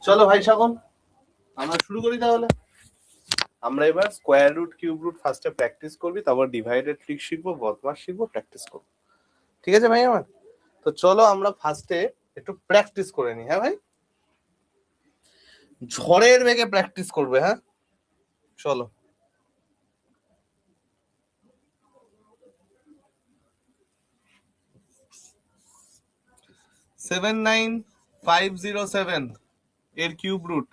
চলো ভাই সকল, আমরা শুরু করি তাহলে। আমরা এবার স্কোয়ার রুট কিউব রুট ফার্স্টে প্র্যাকটিস করবি, তারপর ডিভাইডেড ট্রিক শিখবো, বদমাস শিখবো, প্র্যাকটিস করবো। ঠিক আছে ভাই আমার? তো চলো আমরা ফার্স্টে একটু প্র্যাকটিস করে নিই। হ্যাঁ ভাই, ঝড়ের বেগে প্র্যাকটিস করবে। হ্যাঁ চলো। সেভেন 9507 এর cube root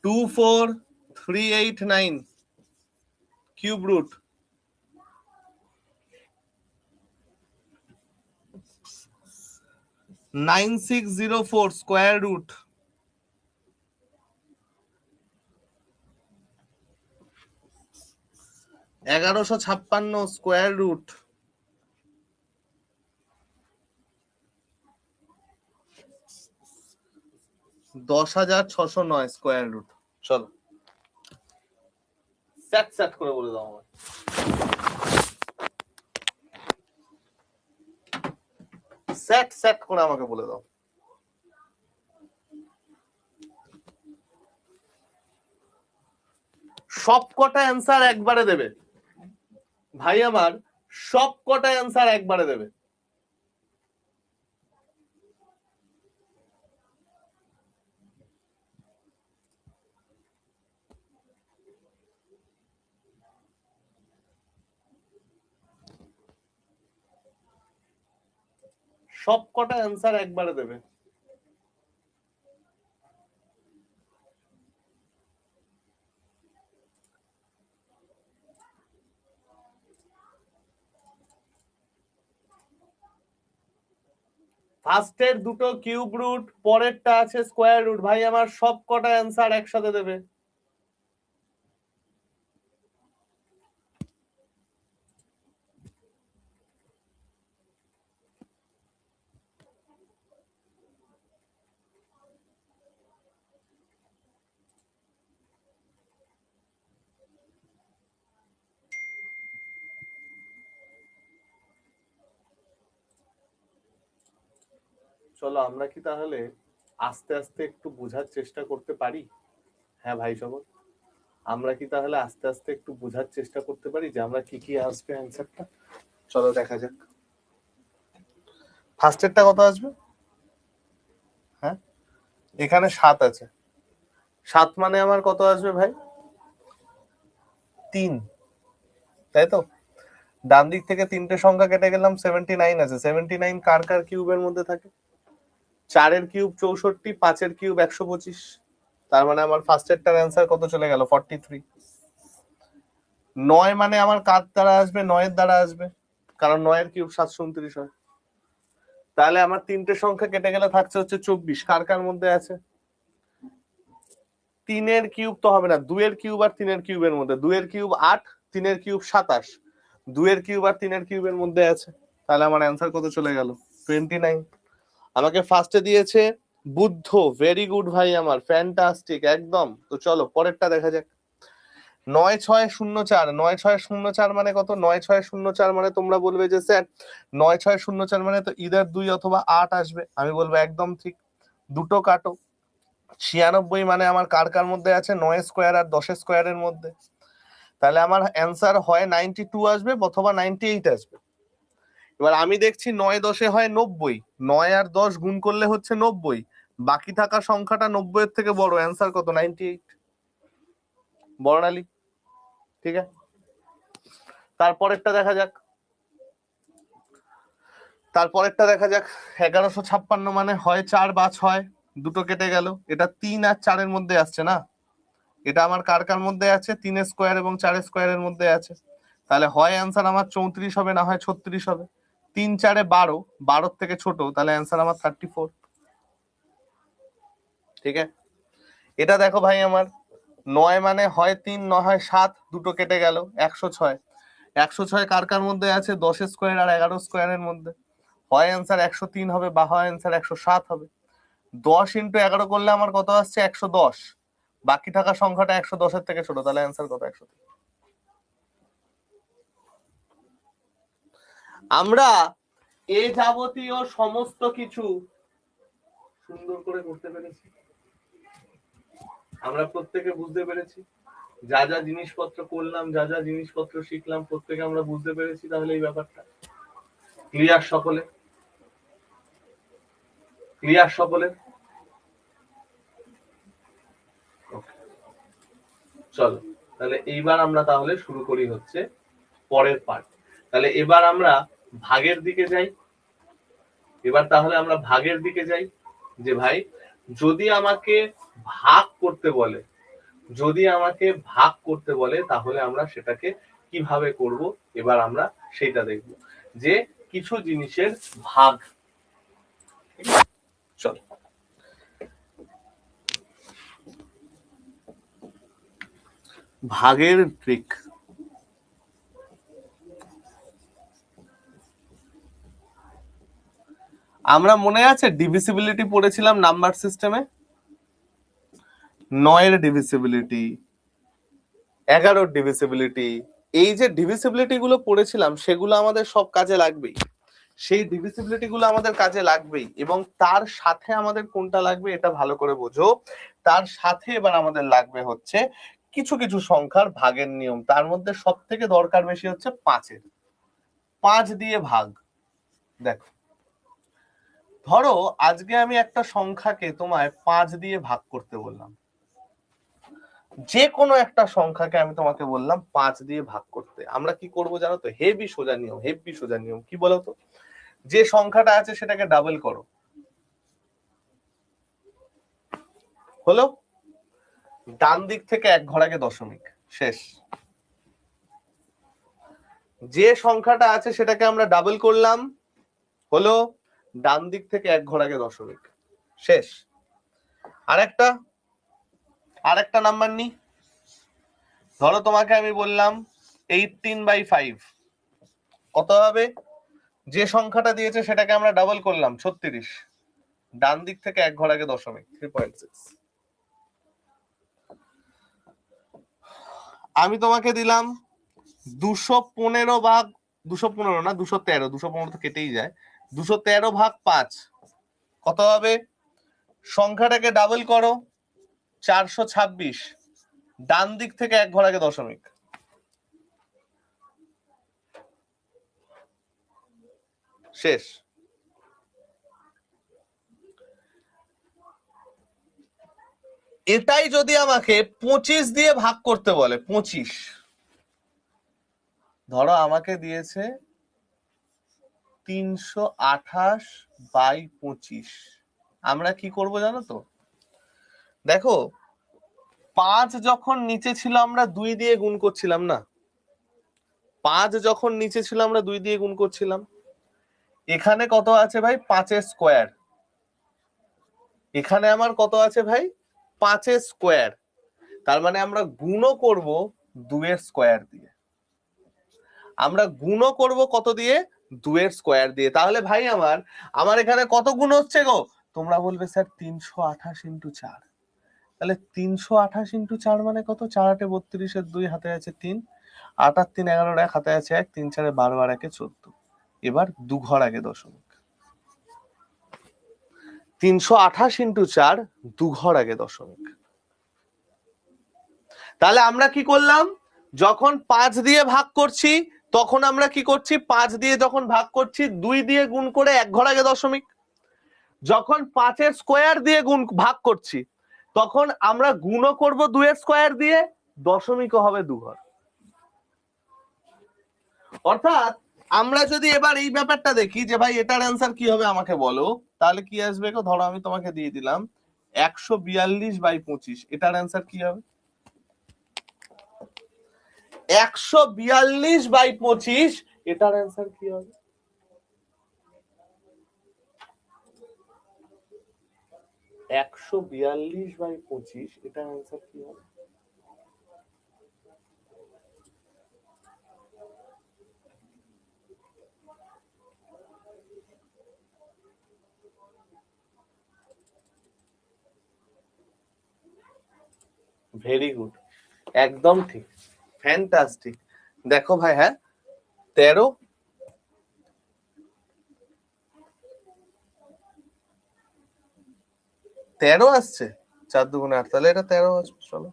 24389 cube root 9604 square root 1156 square root 10609 square root. চলো স্যাট স্যাট করে বলে দাও আমার। স্যাট স্যাট করে আমাকে বলে দাও। সব কটা অ্যান্সার একবারে দেবে ভাই আমার, সব কটা অ্যান্সার একবারে দেবে। সব কটা অ্যান্সার একবারে দেবে। ফার্স্টের দুটো কিউব রুট, পরেরটা আছে স্কোয়ার রুট। ভাই আমার সব কটা অ্যান্সার একসাথে দেবে। চলো আমরা কি তাহলে আস্তে আস্তে একটু বোঝার চেষ্টা করতে পারি? হ্যাঁ ভাই সকল, আমরা কি তাহলে আস্তে আস্তে একটু বোঝার চেষ্টা করতে পারি যে আমরা কি কি আসবে অ্যান্সারটা? চলো দেখা যাক। ফার্স্টেরটা কত আসবে? হ্যাঁ এখানে 7 আছে। 7 মানে আমার কত আসবে ভাই? 3, তাই তো? ডান দিক থেকে 3টে সংখ্যা কেটে গেলাম, 79 আছে। 79 কার কার কিউবের মধ্যে থাকে? 4 কিউব 64, 5 কিউব 125। তার মানে আমার ফার্স্টেরটার অ্যান্সার কত চলে গেল? 43। 9 মানে আমার কার দ্বারা আসবে? 9 দ্বারা আসবে, কারণ 9 কিউব 729 হয়। তাহলে আমার 3টে সংখ্যা কেটে গেলে থাকছে হচ্ছে 24। কার কার মধ্যে আছে? 3 কিউব তো হবে না, 2 কিউব আর 3 কিউবের মধ্যে। 2 কিউব 8, 3 কিউব 27। 2 কিউব আর 3 কিউবের মধ্যে আছে। তাহলে আমার অ্যান্সার কত চলে গেল? 29। আমাকে ফার্স্টে দিয়েছে বুদ্ধ। ভেরি গুড ভাই আমার, ফ্যান্টাস্টিক একদম। তো চলো পরেরটা দেখা যাক। 9604। 9604 মানে কত? 9604 মানে তোমরা বলবে যে স্যার 9604 মানে তো ইদার 2 অথবা 8 আসবে। আমি বলবো একদম ঠিক, দুটো কাটো। 96 মানে আমার কার কার মধ্যে আছে? 9 স্কোয়ার আর 10 স্কোয়ারের মধ্যে। তাহলে আমার অ্যান্সার হয় 92 আসবে অথবা 98 আসবে। এবার আমি দেখছি 9 10 হয় 90, 9 আর 10 গুণ করলে হচ্ছে 90, বাকি থাকা সংখ্যাটা 90 এর থেকে বড়। অ্যান্সার কত? 98। বর্ণালী, ঠিক আছে। তারপরেরটা দেখা যাক। 1156 মানে হয় 4 বা 6, দুটো কেটে গেল। এটা 3 আর 4 মধ্যে আসছে না? এটা আমার কার কার মধ্যে আছে? 3 স্কোয়ার এবং 4 স্কোয়ারের মধ্যে আছে। তাহলে হয় অ্যান্সার আমার 34 হবে, না হয় 36 হবে। 3 4 12, 12 থেকে ছোট, তাহলে অ্যান্সার আমার 34। ঠিক আছে। এটা দেখো ভাই আমার, 9 মানে হয় 3 না হয় 7, দুটো কেটে গেল। 106। 106 কার কার মধ্যে আছে? 10 স্কোয়ার আর 11 স্কোয়ারের মধ্যে। হয় অ্যান্সার 103 হবে, বা হয় অ্যান্সার 107 হবে। 10 ইন্টু 11 করলে আমার কত আসছে? 110। বাকি থাকা সংখ্যাটা 110 এর থেকে ছোট, তাহলে অ্যান্সার কত? 103। আমরা এ যাবতীয় সমস্ত কিছু সুন্দর করে করতে পেরেছি, আমরা প্রত্যেকে বুঝতে পেরেছি, যা যা জিনিসপত্র করলাম, যা যা জিনিসপত্র শিখলাম, প্রত্যেকে আমরা বুঝতে পেরেছি। তাহলে এই ব্যাপারটা ক্লিয়ার সকলে? ক্লিয়ার সকলে? চলো তাহলে এইবার আমরা তাহলে শুরু করি হচ্ছে পরের পার্ট। তাহলে এবার আমরা ভাগের দিকে যাই। এবার তাহলে আমরা ভাগের দিকে যাই যে ভাই যদি আমাকে ভাগ করতে বলে, যদি আমাকে ভাগ করতে বলে তাহলে আমরা সেটাকে কিভাবে করব, এবার আমরা সেটা দেখব যে কিছু জিনিসের ভাগ। চল ভাগের ট্রিক। আমরা মনে আছে ডিভিসিবিলিটি পড়েছিলাম নাম্বার সিস্টেমে, 9 এর ডিভিসিবিলিটি, 11 ডিভিসিবিলিটি। এই যে ডিভিসিবিলিটি গুলো পড়েছিলাম সেগুলো আমাদের সব কাজে লাগবেই, সেই ডিভিসিবিলিটি গুলো আমাদের কাজে লাগবেই। এবং তার সাথে আমাদের কোনটা লাগবে এটা ভালো করে বোঝো, তার সাথে এবার আমাদের লাগবে হচ্ছে কিছু কিছু সংখ্যার ভাগের নিয়ম। তার মধ্যে সব থেকে দরকার বেশি হচ্ছে 5-এর, 5 দিয়ে ভাগ। দেখো ধরো আজকে আমি একটা সংখ্যাকে তোমায় 5 দিয়ে ভাগ করতে বললাম, যে কোনো একটা সংখ্যাকে আমি তোমাকে বললাম 5 দিয়ে ভাগ করতে। আমরা কি করব জানো তো? হেভি সোজা নিয়ম, হেভি সোজা নিয়ম। কি বলতো? যে সংখ্যাটা আছে সেটাকে ডাবল করো, হলো ডান দিক থেকে 1 ঘর আগে দশমিক, শেষ। যে সংখ্যাটা আছে সেটাকে আমরা ডাবল করলাম, হলো ডান দিক থেকে 1 ঘর আগে দশমিক, শেষ। আরেকটা নাম্বার নি, ধরো তোমাকে আমি বললাম 18/5 কত হবে? যে সংখ্যাটা দিয়েছে সেটাকে আমরা ডাবল করলাম 36, ডান দিক থেকে 1 ঘর আগে দশমিক, 3.6। আমি তোমাকে দিলাম 215 ভাগ, 215 না 213, 215 তো কেটেই যায়, 213/5 কত হবে? সংখ্যাটাকে ডাবল করো, 426, ডান দিক থেকে 1 ঘর আগে দশমিক, শেষ। এটাই যদি আমাকে 25 দিয়ে ভাগ করতে বলে, 25, ধরো আমাকে দিয়েছে 328/25, আমরা কি করব জানো তো? দেখো 5 যখন নিচে ছিল আমরা 2 দিয়ে গুণ করছিলাম না, 5 যখন নিচে ছিল আমরা 2 দিয়ে গুণ করছিলাম। এখানে কত আছে ভাই? 5-এর স্কোয়ার। এখানে আমার কত আছে ভাই? 5-এর স্কোয়ার। তার মানে আমরা গুণও করব 2-এর স্কোয়ার দিয়ে। আমরা গুণও করব কত দিয়ে? 2-এর স্কোয়ার দিয়ে। তাহলে ভাই আমার এখানে কত গুণ হচ্ছে গো? তোমরা বলবে স্যার 328 × 4। তাহলে 328 × 4 মানে কত? 4 8 32, 2 হাতে আছে 3, 8 আর 3 11, 1 হাতে আছে 1, 3 4 12 আর 1 14। এবার 2 ঘর আগে দশমিক। 328 × 4, 2 ঘর আগে দশমিক। তাহলে আমরা কি করলাম? যখন 5 দিয়ে ভাগ করছি তখন আমরা কি করছি? 5 দিয়ে যখন ভাগ করছি 2 দিয়ে গুণ করে 1 ঘর আগে দশমিক। যখন 5-এর স্কোয়ার দিয়ে ভাগ করছি তখন আমরা গুণও করব 2-এর স্কোয়ার দিয়ে, দশমিকও হবে 2 ঘর। অর্থাৎ আমরা যদি এবার এই ব্যাপারটা দেখি যে ভাই এটার অ্যান্সার কি হবে আমাকে বলো, তাহলে কি আসবে গো? ধরো আমি তোমাকে দিয়ে দিলাম 142/25, এটার অ্যান্সার কি হবে? 142/25, এটার অ্যান্সার কি হবে? 142/25, এটার অ্যান্সার কি হবে? ভেরি গুড, একদম ঠিক, ফ্যান্টাস্টিক। দেখো ভাই, হ্যাঁ 13 13 আসছে, 4 দুগুণে 8, তাহলে এটা 13 আসবে। চলো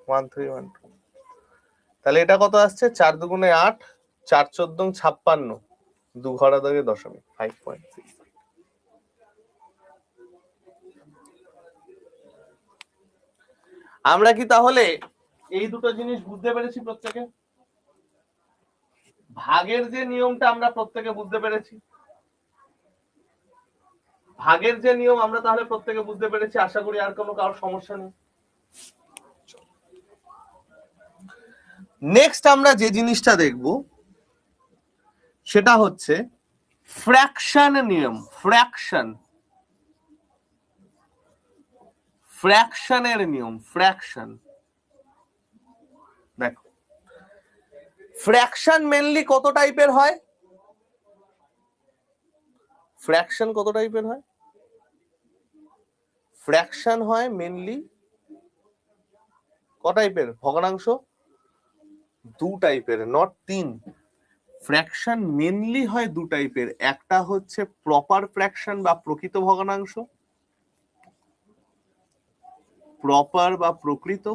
1312, তাহলে এটা কত আসছে? 4 দুগুণে 8, 4 14 56, 2 ঘরা দাগে দশমিক 5.6। আমরা কি তাহলে এই দুটো জিনিস বুঝতে পেরেছি প্রত্যেকে? ভাগের যে নিয়মটা আমরা প্রত্যেকে বুঝতে পেরেছি, ভাগের যে নিয়ম আমরা তাহলে প্রত্যেকে বুঝতে পেরেছি, আশা করি আর কোনো কারোর সমস্যা নেই। নেক্সট আমরা যে জিনিসটা দেখব সেটা হচ্ছে ফ্র্যাকশন নিয়ম। ফ্র্যাকশনের নিয়ম, ফ্র্যাকশন। দেখো ফ্র্যাকশন মেনলি কত টাইপের হয়? ফ্র্যাকশন কত টাইপের হয়? ফ্র্যাকশন হয় মেনলি ক টাইপের? ভগ্নাংশ 2 টাইপের, নট 3। ফ্র্যাকশন মেনলি হয় 2 টাইপের, একটা হচ্ছে প্রপার ফ্র্যাকশন বা প্রকৃত ভগ্নাংশ, প্রপার বা প্রকৃত,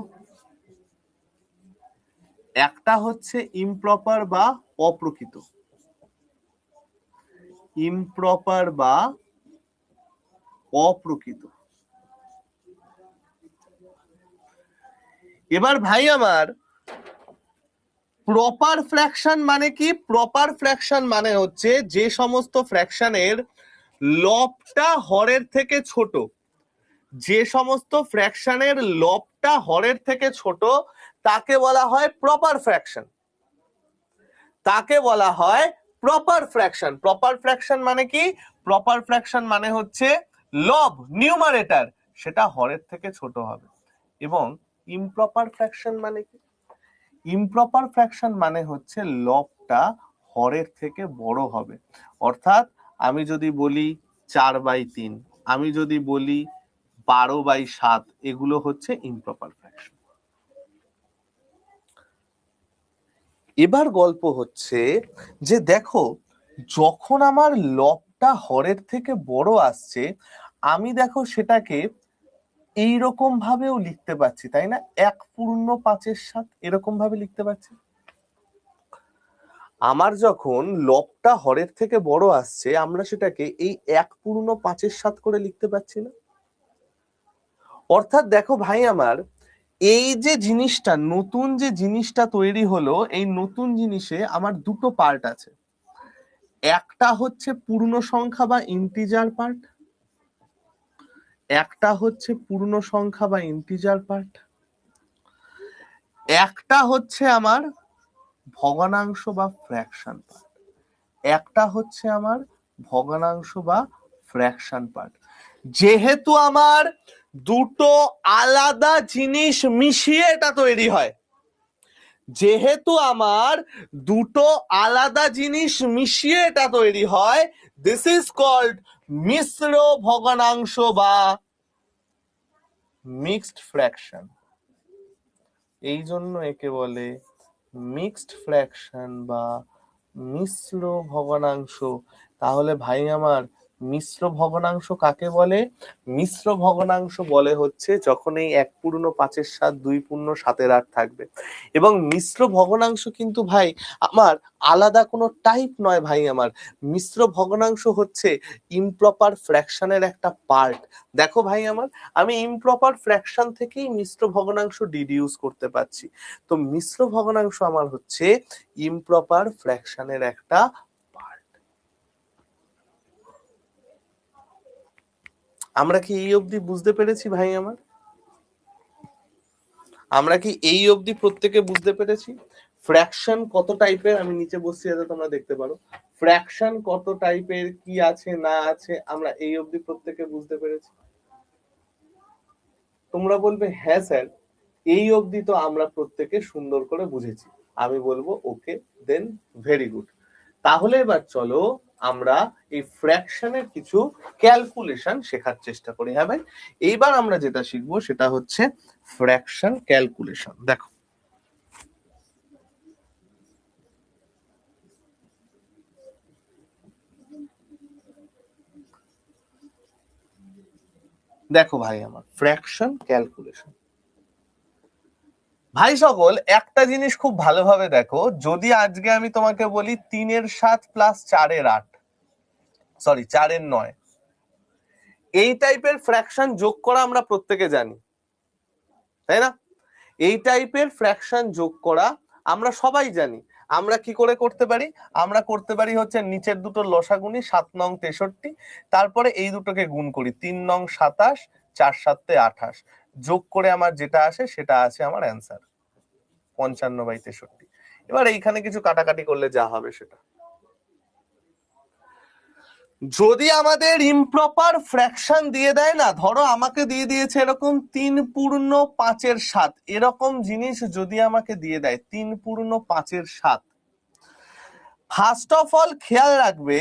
একটা হচ্ছে ইমপ্রপার বা অপ্রকৃত। ইমপ্রপার বা অপ্রকৃত। এবার ভাই আমার প্রপার ফ্র্যাকশন মানে কি? প্রপার ফ্র্যাকশন মানে হচ্ছে যে সমস্ত ফ্র্যাকশনের লবটা হরের থেকে ছোট, যে সমস্ত ফ্র্যাকশনের লবটা হরের থেকে ছোট তাকে বলা হয় প্রপার ফ্র্যাকশন, তাকে বলা হয় প্রপার ফ্র্যাকশন। প্রপার ফ্র্যাকশন মানে কি? প্রপার ফ্র্যাকশন মানে হচ্ছে লব নিউমারেটর সেটা হরের থেকে ছোট হবে। এবং ইমপ্রপার ফ্র্যাকশন মানে কি? ইমপ্রপার ফ্র্যাকশন মানে হচ্ছে লবটা হরের থেকে বড় হবে। অর্থাৎ আমি যদি বলি 4/3, আমি যদি বলি 12/7, এগুলো হচ্ছে ইমপ্রপার ফ্র্যাকশন। এবার গল্প হচ্ছে যে দেখো যখন আমার লবটা হরের থেকে বড় আসছে আমি দেখো সেটাকে এইরকম ভাবেও লিখতে পাচ্ছি, তাই না? 1/5 এরকম ভাবে লিখতে পাচ্ছি। আমার যখন লবটা হরের থেকে বড় আসছে আমরা সেটাকে এই 1/5 করে লিখতে পাচ্ছি না? অর্থাৎ দেখো ভাই আমার এই যে জিনিসটা, নতুন যে জিনিসটা তৈরি হলো, এই নতুন জিনিসে আমার দুটো পার্ট আছে। একটা হচ্ছে পূর্ণ সংখ্যা বা ইন্টিজার পার্ট, একটা হচ্ছে পূর্ণ সংখ্যা বা ইন্টিজার পার্ট, একটা হচ্ছে আমার ভগ্নাংশ বা ফ্র্যাকশন পার্ট, একটা হচ্ছে আমার ভগ্নাংশ বা ফ্র্যাকশন পার্ট। যেহেতু আমার দুটো আলাদা জিনিস মিশিয়ে এটা তৈরি হয়, যেহেতু আমার দুটো আলাদা জিনিস মিশিয়ে এটা তৈরি হয়, দিস ইজ কল্ড মিশ্র ভগ্নাংশ বা মিক্সড ফ্র্যাকশন। এই জন্য একে বলে মিক্সড ফ্র্যাকশন বা মিশ্র ভগ্নাংশ। তাহলে ভাই আমার মিশ্র ভগ্নাংশ কাকে বলে? মিশ্র ভগ্নাংশ বলে হচ্ছে যখন এই 1/5 2/7 থাকবে। এবং মিশ্র ভগ্নাংশ কিন্তু ভাই আমার আলাদা কোনো টাইপ নয় ভাই আমার, মিশ্র ভগ্নাংশ হচ্ছে ইমপ্রপার ফ্র্যাকশনের একটা পার্ট। দেখো ভাই আমার আমি ইমপ্রপার ফ্র্যাকশন থেকেই মিশ্র ভগ্নাংশ ডিডিউস করতে পারছি। তো মিশ্র ভগ্নাংশ আমার হচ্ছে ইমপ্রপার ফ্র্যাকশনের একটা পার্ট। আমরা কি এই অবধি বুঝতে পেরেছি ভাই আমার? আমরা কি এই অবধি প্রত্যেকে বুঝতে পেরেছি ফ্র্যাকশন কত টাইপের? আমি নিচে বসছি যাতে তোমরা দেখতে পারো ফ্র্যাকশন কত টাইপের, কি আছে না আছে, আমরা এই অবধি প্রত্যেকে বুঝতে পেরেছি? তোমরা বলবে হ্যাঁ স্যার, এই অবধি তো আমরা প্রত্যেকে সুন্দর করে বুঝেছি। আমি বলবো ওকে, দেন ভেরি গুড। তাহলে এবার চলো আমরা এই ফ্র্যাকশনের কিছু ক্যালকুলেশন শেখার চেষ্টা করি। হ্যাঁ ভাই, এইবার আমরা যেটা শিখবো সেটা হচ্ছে ফ্র্যাকশন ক্যালকুলেশন। দেখো দেখো ভাই আমার ফ্র্যাকশন ক্যালকুলেশন, ভাই সকল একটা জিনিস খুব ভালোভাবে দেখো, যদি আজকে আমি তোমাকে বলি 3/7 প্লাস 4/8, সরি 4/9, এই টাইপের ফ্র্যাকশন যোগ করা আমরা প্রত্যেকে জানি, তাই না? এই টাইপের ফ্র্যাকশন যোগ করা আমরা সবাই জানি। আমরা কি করে করতে পারি? আমরা করতে পারি হচ্ছে নিচের দুটো লসাগুনি 7 নং 63, তারপরে এই দুটোকে গুণ করি 3 নং 27, 4 7 28, যোগ করে আমার যেটা আসে সেটা আছে আমার অ্যান্সার 55/63। এবার এইখানে কিছু কাটাকাটি করলে যা হবে সেটা। যদি আমাদের ইমপ্রপার ফ্র্যাকশন দিয়ে দেয় না, ধরো আমাকে দিয়ে দিয়েছে এরকম 3/5/7, এরকম জিনিস যদি আমাকে দিয়ে দেয় 3/5/7, ফার্স্ট অফ অল খেয়াল রাখবে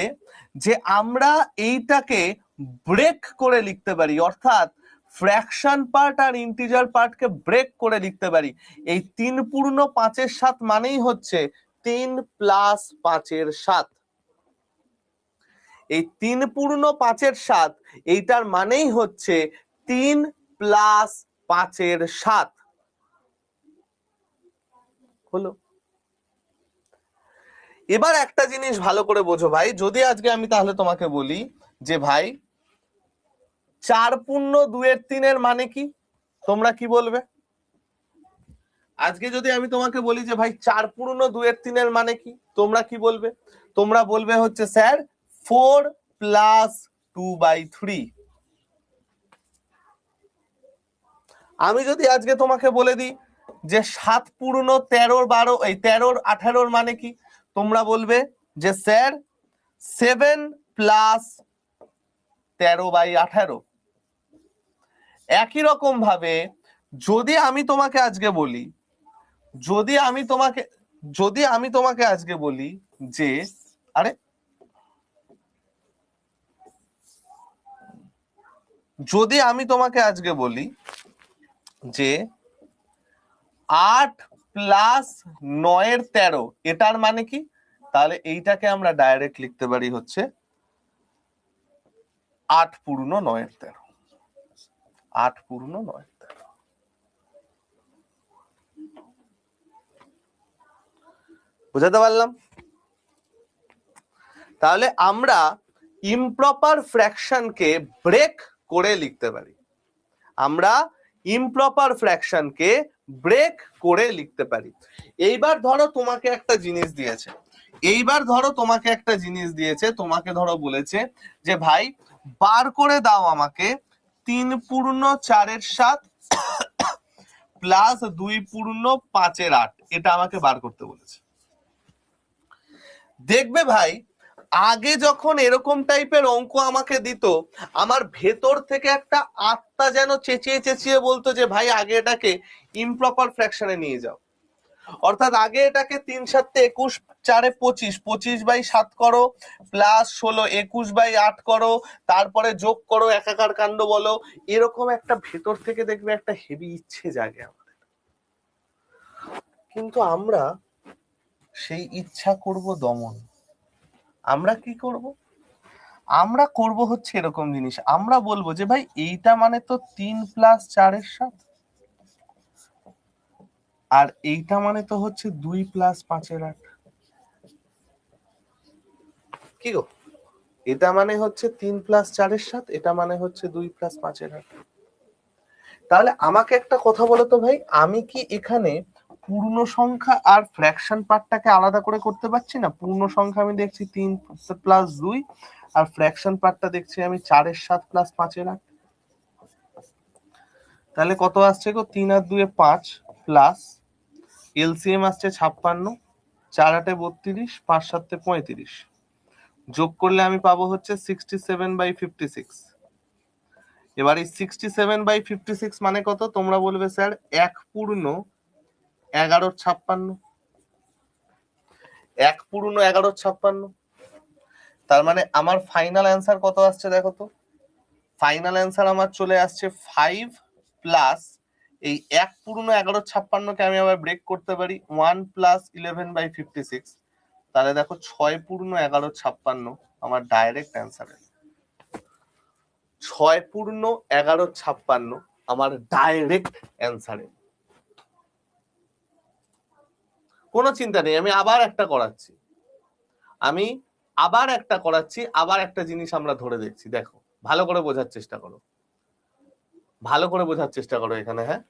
যে আমরা এইটাকে ব্রেক করে লিখতে পারি, অর্থাৎ ফ্র্যাকশন পার্ট আর ইন্টিজার পার্টকে ব্রেক করে লিখতে পারি। এই 3/5/7 মানেই হচ্ছে 3 + 5/7। এই 3/5/7 এইটার মানেই হচ্ছে 3 + 5/7 হলো। এবার একটা জিনিস ভালো করে বোঝো ভাই, যদি আজকে আমি তাহলে তোমাকে বলি যে ভাই 4/2/3 মানে কি, তোমরা কি বলবে? আজকে যদি আমি তোমাকে বলি যে ভাই 4/2/3 মানে কি, তোমরা কি বলবে? তোমরা বলবে হচ্ছে স্যার 4 + 2/3। আমি যদি আজকে তোমাকে বলে দিই যে 7/13 এই 13/18 মানে কি, তোমরা বলবে যে স্যার 7 + 13/18। একই রকম ভাবে যদি আমি তোমাকে আজকে বলি, যদি আমি তোমাকে আজকে বলি যে আরে যদি আমি তোমাকে আজকে বলি যে 8 + 9/13, এটার মানে কি, তাহলে এইটাকে আমরা ডাইরেক্ট লিখতে পারি হচ্ছে 8/9/13। 8/9/13 বুঝাতে পারলাম? তাহলে আমরা ইমপ্রপার ফ্র্যাকশনকে ব্রেক করে লিখতে পারি, আমরা ইমপ্রপার ফ্র্যাকশনকে ব্রেক করে লিখতে পারি। এইবার ধরো তোমাকে একটা জিনিস দিয়েছে, তোমাকে ধরো বলেছে যে ভাই বার করে দাও আমাকে 3/4/7 প্লাস 2/5/8, এটা আমাকে বার করতে বলেছে। দেখবে ভাই আগে যখন এরকম টাইপের অঙ্ক আমাকে দিত, আমার ভেতর থেকে একটা আত্মা যেন চেঁচিয়ে চেঁচিয়ে বলতো যে ভাই আগে এটাকে ইমপ্রপার ফ্র্যাকশনে নিয়ে যাও, অর্থাৎ আগে এটাকে 3 7 21 4 25, 25/7 করো, প্লাস 16 21/8 করো, তারপরে যোগ করো, একাকার কাণ্ড বলো, এরকম একটা ভেতর থেকে দেখবে একটা হেভি ইচ্ছে জাগে আমাদের। কিন্তু আমরা সেই ইচ্ছা করব দমন। আমরা কি করব? আমরা করব হচ্ছে এরকম জিনিস, আমরা বলবো যে ভাই এইটা মানে তো 3 + 4/7, আর এইটা মানে তো হচ্ছে 2 + 5/8। কি গো, এটা মানে হচ্ছে 3 + 4/7, এটা মানে হচ্ছে 2 + 5/8। তাহলে আমাকে একটা কথা বলো তো ভাই, আমি কি এখানে পূর্ণ সংখ্যা আর ফ্র্যাকশন পার্টটাকে আলাদা করে করতে পারছি না? পূর্ণ সংখ্যা আমি দেখছি 3 + 2, আর ফ্র্যাকশন পার্টটা দেখছি আমি 4/7 + 5/8। তাহলে কত আসছে গো? 3 আর 2 5, প্লাস এলসিএম আসছে 56, 4 8 32, 5 7 35, যোগ করলে আমি পাবো হচ্ছে 67/56। এবার এই 67/56 মানে কত? তোমরা বলবে স্যার 1/11/56। 1/11/56, তার মানে আমার ফাইনাল অ্যান্সার কত আসছে দেখো তো? ফাইনাল অ্যান্সার আমার চলে আসছে 5 প্লাস এই 1/11/56কে আমি আবার ব্রেক করতে পারি 1 + 11/56, তাহলে দেখো 6/11/56 আমার ডাইরেক্ট অ্যান্সার। 6×11=56 আমার ডাইরেক্ট অ্যান্সারে। কোনো চিন্তা নেই, আমি আবার একটা করাচ্ছি, আবার একটা জিনিস আমরা ধরে দেখছি। দেখো, ভালো করে বোঝার চেষ্টা করো, এখানে। হ্যাঁ,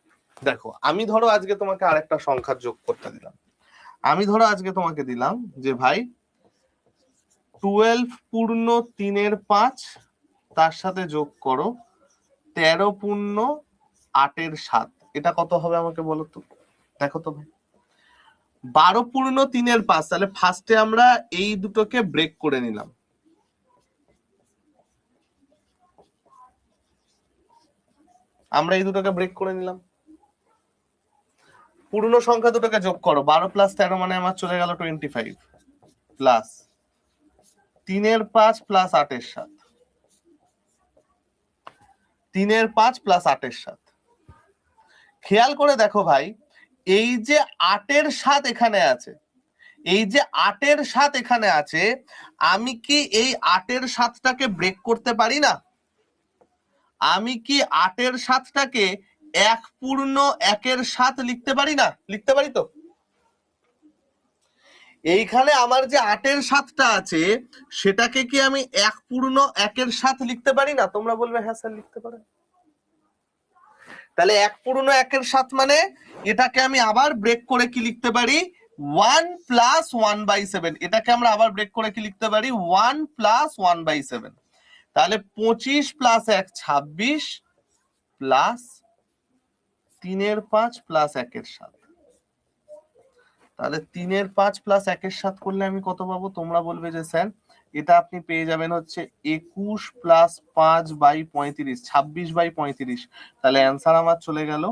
দেখো, আমি ধরো আজকে তোমাকে আরেকটা সংখ্যার যোগ করতে দিলাম। আমি ধরো আজকে তোমাকে দিলাম যে ভাই 12×3=5, তার সাথে যোগ করো 13×8=7। এটা কত হবে আমাকে বলো তো? দেখো তো ভাই, 12×3=5, তাহলে ফার্স্টে আমরা এই দুটোকে ব্রেক করে নিলাম। পূর্ণ সংখ্যা দুটোকে যোগ করো, 12 + 13 মানে আমার চলে গেল 25, প্লাস 3×5 + 8=7, 3×5 + 8=7। খেয়াল করে দেখো ভাই, এই যে 8×7 এখানে আছে, আমি কি এই 8×7টাকে ব্রেক করতে পারি না? আমি কি 8×7টাকে 1/1 লিখতে পারি না? লিখতে পারি তো? এইখানে আমার যে 8×7টা আছে, সেটাকে কি আমি 1/1 লিখতে পারি না? তোমরা বলবে হ্যাঁ স্যার লিখতে পারেন। তাহলে 1/1 মানে এটাকে আমি আবার ব্রেক করে কি লিখতে পারি? 1 + 1/7। এটাকে আমরা আবার ব্রেক করে কি লিখতে পারি? 1 + 1/7। তাহলে 25 + 1 26, প্লাস 3×5 + 1/7। তাহলে 3×5 + 1/7 করলে আমি কত পাবো? তোমরা বলবে যে স্যার এটা আপনি পেয়ে যাবেন হচ্ছে 21 + 5/35, 26/35। তাহলে অ্যান্সার আমার চলে গেল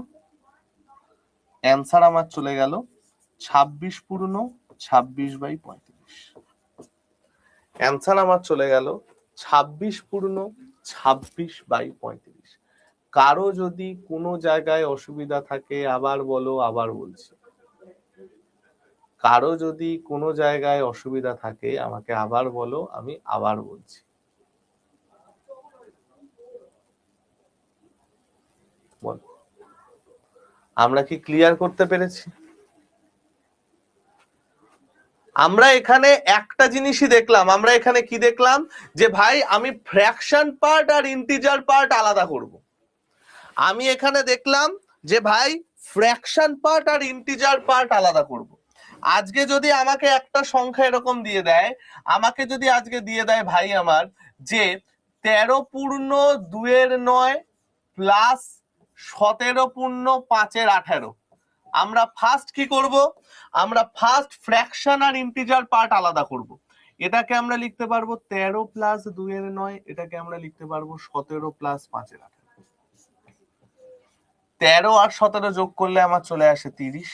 26×26/35। অ্যান্সার আমার চলে গেল 26×26/35। কারো যদি কোনো জায়গায় অসুবিধা থাকে আবার বলো, আবার বলছি, কারো যদি কোনো জায়গায় অসুবিধা থাকে আমাকে আবার বলো, আমি আবার বলছি। বল, আমরা কি ক্লিয়ার করতে পেরেছি? আমরা এখানে একটা জিনিসই দেখলাম, আমরা এখানে কি দেখলাম? যে ভাই আমি ফ্র্যাকশন পার্ট আর ইন্টিজার পার্ট আলাদা করব। আমি এখানে দেখলাম যে ভাই ফ্র্যাকশন পার্ট আর ইন্টিজার পার্ট আলাদা করব। আজকে যদি আমাকে একটা সংখ্যা এরকম দিয়ে দেয়, আমাকে যদি আজকে দিয়ে দেয় ভাই আমার যে 13/2=9 প্লাস 17/5=18, আমরা ফার্স্ট কি করব? আমরা ফার্স্ট ফ্র্যাকশন আর ইন্টিজার পার্ট আলাদা করব। এটাকে আমরা লিখতে পারবো 13 + 2=9, এটাকে আমরা লিখতে পারবো 17 + 5=18। 13 আর 17 যোগ করলে আমার চলে আসে 30।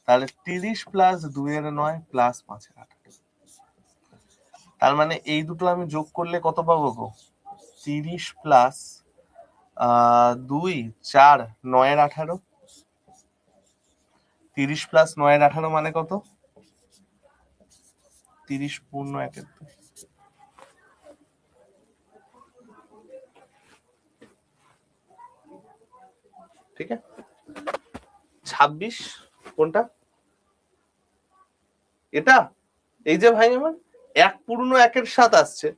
তাহলে 30 + 2=9 + 5=18। তার মানে এই দুটো আমি যোগ করলে কত পাবো গো? 30 + 2 4 9=18। 30 + 9=18 মানে কত? 30 পূর্ণ 1-2। ঠিক আছে, 26 কোনটা? এটা এই যে ভাই আমার 1/1 আসছে,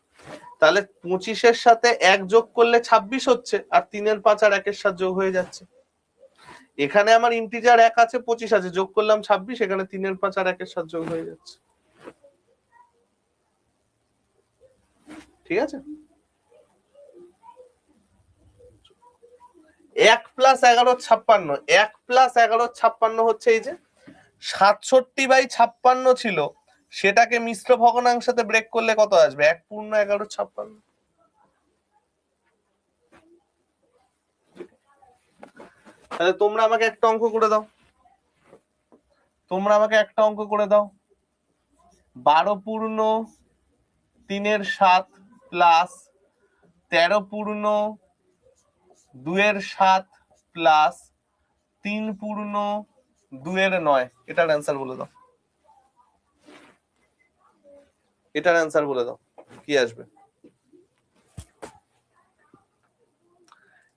তাহলে 25-এর সাথে 1 যোগ করলে 26 হচ্ছে, আর 3/5 আর 1-7 যোগ হয়ে যাচ্ছে। এখানে আমার ইন্টিজার 1 আছে, 25 আছে, যোগ করলাম 26, এখানে 3/5 আর 1-7 যোগ হয়ে যাচ্ছে। ঠিক আছে, 1 + 11=56, 1 + 11=56 হচ্ছে এই যে 67/56 ছিল, সেটাকে মিশ্র ভগ্নাংশতে ব্রেক করলে কত আসবে? 1/11=56। তাহলে তোমরা আমাকে একটা অঙ্ক করে দাও, 12/3=7 প্লাস 13/2=7 প্লাস 3/2=9। এটার অ্যান্সার বলে দাও, কি আসবে?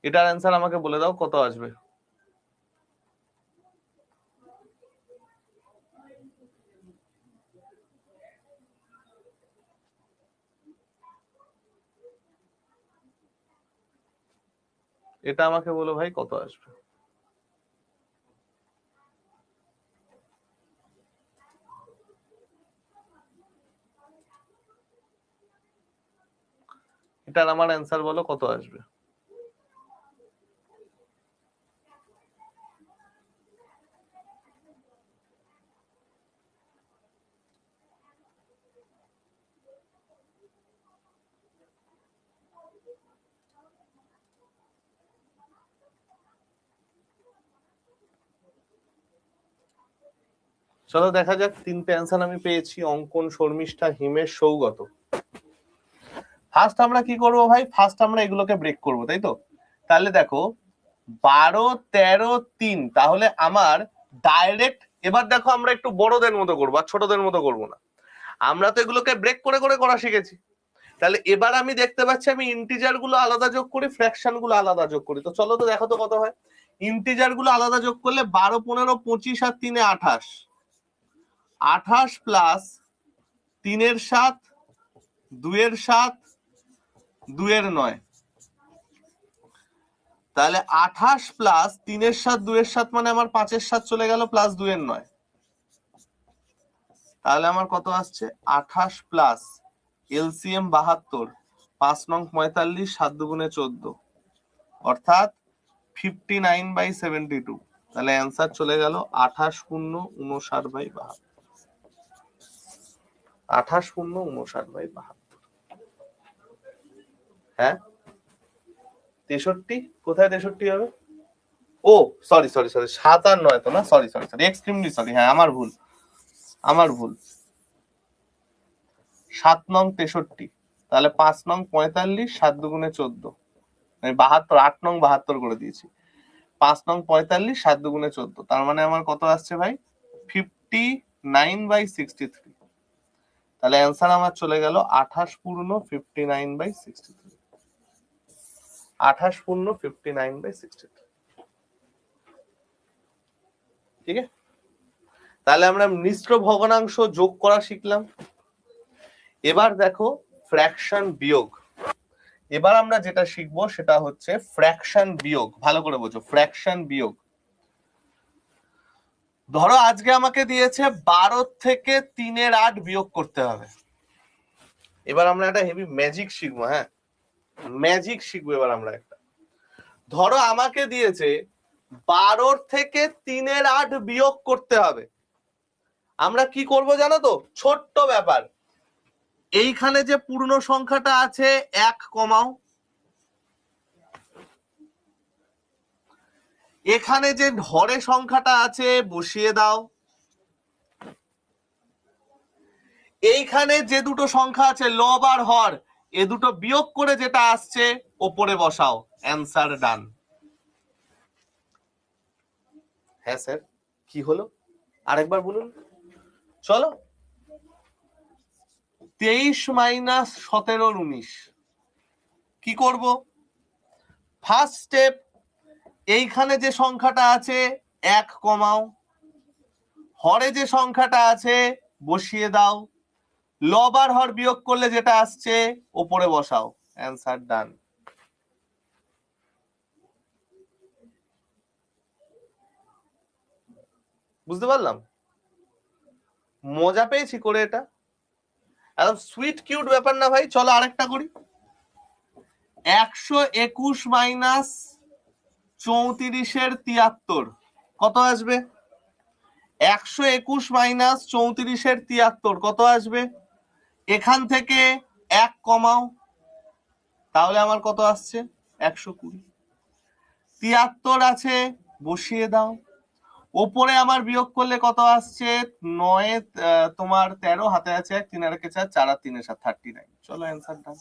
এটার অ্যান্সার আমাকে বলে দাও কত আসবে। এটা আমাকে বলো ভাই কত আসবে। এটার আমার অ্যান্সার বলো কত আসবে। চলো দেখা যাক, তিনটে অ্যান্সার আমি পেয়েছি, অঙ্কন, শর্মিষ্ঠা, হিমেশ, সৌগত। ফার্স্ট আমরা কি করব ভাই, ফার্স্ট আমরা এগুলোকে ব্রেক করব, তাই তো? তাহলে দেখো 12, 13, 3, তাহলে আমার ডাইরেক্ট, এবার দেখো আমরা একটু বড়দের মতো করবো আর ছোটদের মতো করবো না। আমরা তো এগুলোকে ব্রেক করে করে করা শিখেছি। তাহলে এবার আমি দেখতে পাচ্ছি আমি ইন্টিজার গুলো আলাদা যোগ করি, ফ্র্যাকশন গুলো আলাদা যোগ করি। তো চলো তো দেখো তো কত হয়। ইন্টিজার গুলো আলাদা যোগ করলে 12, 15, 25 আর 3 এ 28, 28 প্লাস 3 এর 7, 2 এর 7, 2 এর 9, তাহলে 28 প্লাস 3 এর 7, 2 এর 7 মানে আমার 5 এর 7 চলে গেল, প্লাস 2 এর 9, তাহলে আমার কত আসছে 28 প্লাস এলসিএম 72, 5 নং 45, 7 দুগুণে 14, অর্থাৎ 59/72। তাহলে অ্যান্সার চলে গেল 28×59/72, 28×59/72। হ্যাঁ 63, কোথায় 63 হবে? ও সরি সরি সরি, 7 আর 9 তো না, sorry sorry sorry, extremely sorry, হ্যাঁ আমার ভুল, আমার ভুল। 7 নং 63, তাহলে 5 নং 45, 7 দুগুণে 14, 72, 8 নং 72 করে দিয়েছি, 5 নং 45, 7 দুগুণে 14, তার মানে আমার কত আসছে ভাই 59/63। তাহলে অ্যান্সার আমার চলে গেল 28×59/63, 28×59/63। ঠিক আছে, তাহলে আমরা মিশ্র ভগ্নাংশ যোগ করা শিখলাম। এবার দেখো ফ্র্যাকশন বিয়োগ। এবার আমরা যেটা শিখবো সেটা হচ্ছে ফ্র্যাকশন বিয়োগ। ভালো করে বোঝো, ফ্র্যাকশন বিয়োগ। ধরো আজকে আমাকে দিয়েছে 12 থেকে 3 এর 8 বিয়োগ করতে হবে। এবার আমরা একটা হেভি ম্যাজিক শিখবো। হ্যাঁ ম্যাজিক শিখবো এবার আমরা একটা। ধরো আমাকে দিয়েছে 12 থেকে 3 এর 8 বিয়োগ করতে হবে। আমরা কি করব জানো তো, ছোট্ট ব্যাপার, এইখানে যে পূর্ণ সংখ্যাটা আছে 1 কমাও, এখানে যে হরে সংখ্যাটা আছে বসিয়ে দাও, এইখানে যে দুটো সংখ্যা আছে লব আর হর, এ দুটো বিয়োগ করে যেটা আসছে ওপরে বসাও, অ্যান্সার ডান। হ্যাঁ স্যার কি হলো আরেকবার বলুন। চলো 23 - 17 - 19 কি করব, ফার্স্ট স্টেপ, এইখানে যে সংখ্যাটা আছে 1 কমাও, হরে যে সংখ্যাটা আছে বসিয়ে দাও, লব আর হর বিয়োগ করলে যেটা আসছে ওপরে বসাও, অ্যান্সার ডান। বুঝতে পারলাম, মজা পেয়েছি করে, এটা একদম সুইট কিউট ব্যাপার না ভাই। চলো আরেকটা করি। 121 - 34 - 73 কত আসবে? 121 - 34 - 73 কত আসবে? এখান থেকে 1 কমাও, তাহলে আমার কত আসছে 120। 73 আছে বসিয়ে দাও, ওপরে আমার বিয়োগ করলে কত আসছে 9, তোমার 13, হাতে আছে 1, 3 আর 1 4, 4 আর 3 7, 39। চলো অ্যান্সার ডান।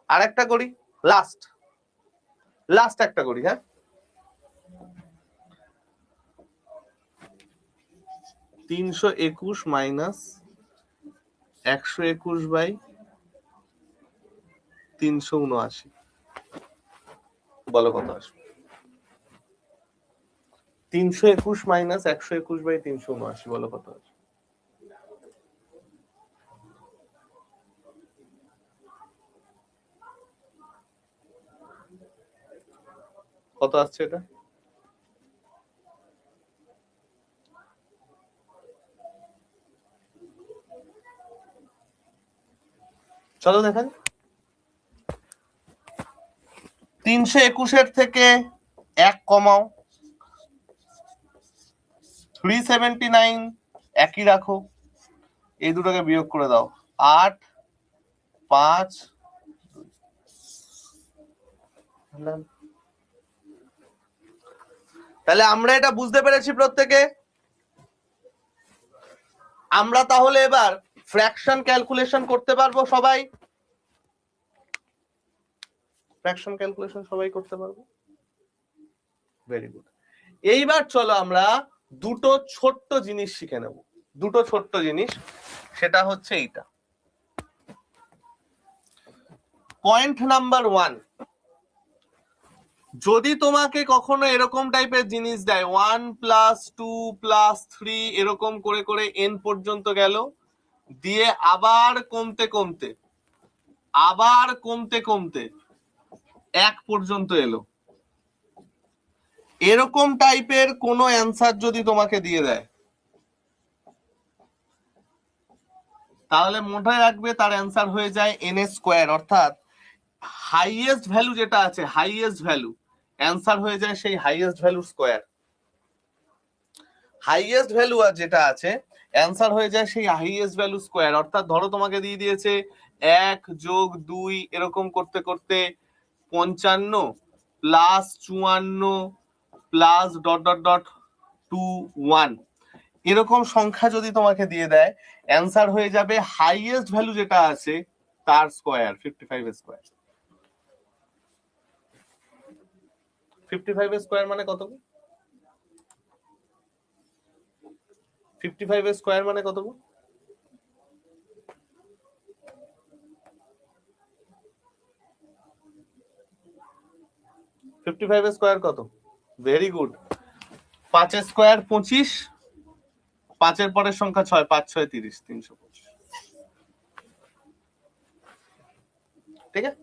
আরেকটা করি, লাস্ট লাস্ট একটা করি। হ্যাঁ 321 মাইনাস 121/379, বলো কত আসবে? 321 মাইনাস 121/379, বলো কত আসবে? কত আসছে এটা? চলো দেখেন, 321 থেকে 1 কমাও, 379 একই রাখো, এই দুটোকে বিয়োগ করে দাও, 8 5। তাহলে আমরা এটা বুঝতে পেরেছি প্রত্যেকে। আমরা তাহলে এবার ফ্র্যাকশন ক্যালকুলেশন করতে পারবো সবাই? ফ্র্যাকশন ক্যালকুলেশন সবাই করতে পারবো? Very good. এইবার চলো আমরা দুটো ছোট্ট জিনিস শিখে নেব, দুটো ছোট্ট জিনিস। সেটা হচ্ছে এইটা, পয়েন্ট নাম্বার 1, যদি তোমাকে কখনো এরকম টাইপের জিনিস দেয় 1 + 2 + 3 এরকম করে করে n পর্যন্ত গেল, দিয়ে আবার কমতে কমতে আবার কমতে কমতে 1 পর্যন্ত এলো, এরকম টাইপের কোনো অ্যান্সার যদি তোমাকে দিয়ে দেয়, তাহলে মনে রাখবে তার অ্যান্সার হয়ে যায় n², অর্থাৎ হাইয়েস্ট ভ্যালু যেটা আছে, হাইয়েস্ট ভ্যালু অ্যান্সার হয়ে যায় সেই highest value square. Highest value আর যেটা আছে অ্যান্সার হয়ে যায় সেই হাইয়েস্ট ভ্যালু স্কোয়ার। অর্থাৎ ধরো তোমাকে দিয়ে দিয়েছে 1 + 2 এরকম করতে করতে 55 + 54 + ... 2 1 এরকম সংখ্যা যদি তোমাকে দিয়ে দেয়, অ্যান্সার হয়ে যাবে হাইয়েস্ট ভ্যালু যেটা আছে তার স্কোয়ার, 55²। 55² মানে কত? 55² মানে কত? 55² কত? ভেরি গুড, 5 স্কোয়ার 25, 5 এর পরের সংখ্যা 6, 5 6 30, 325। ঠিক আছে।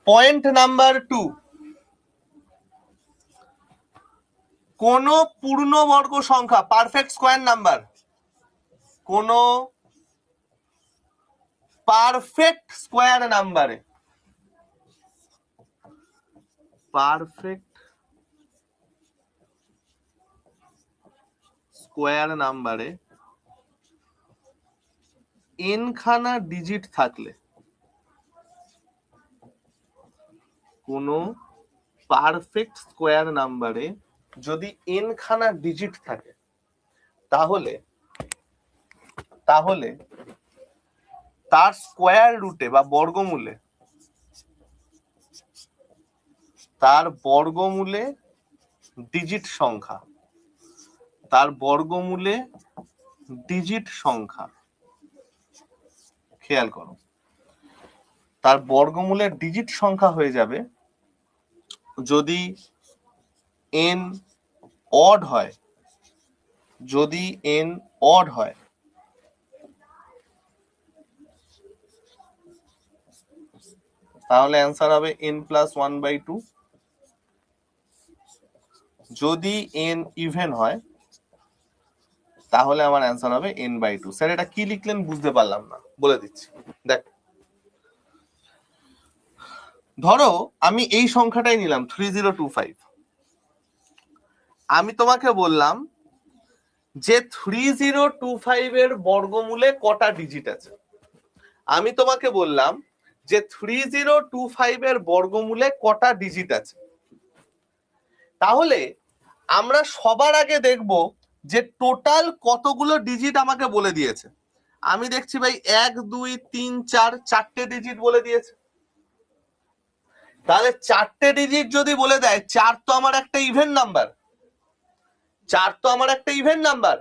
পয়েন্ট নাম্বার 2, কোন পূর্ণবর্গ সংখ্যা, পারফেক্ট স্কোয়ার নাম্বার, কোন পারফেক্ট স্কোয়ার নাম্বারে, পারফেক্ট স্কোয়ার নাম্বারে n খানা ডিজিট থাকলে, কোন পারফেক্ট স্কোয়ার নাম্বারে যদি n খানা ডিজিট থাকে, তাহলে তার স্কোয়ার রুটে বা বর্গমূলে, তার বর্গমূলে ডিজিট সংখ্যা, তার বর্গমূলে ডিজিট সংখ্যা, খেয়াল করো, তার বর্গমূলের ডিজিট সংখ্যা হয়ে যাবে, যদি n অড হয়, যদি n অড হয়, তাহলে অ্যান্সার হবে n + 1/2। যদি n ইভেন হয়, তাহলে আমার অ্যান্সার হবে n/2। স্যার এটা কি লিখলেন বুঝতে পারলাম না, বলে দিচ্ছি। দেখ, ধরো আমি এই সংখ্যাটাই নিলাম 3025, আমি তোমাকে বললাম যে 3025 এর বর্গমূলে কটা ডিজিট আছে। আমি তোমাকে বললাম যে 3025 এর বর্গমূলে কটা ডিজিট আছে। তাহলে আমরা সবার আগে দেখব যে টোটাল কতগুলো ডিজিট আমাকে বলে দিয়েছে। আমি দেখছি ভাই 1 2 3 4, 4টে ডিজিট বলে দিয়েছে। তাহলে 4টে ডিজিট যদি বলে দেয়, 4 তো আমার একটা ইভেন নাম্বার, 4 তো আমার একটা ইভেন নাম্বার,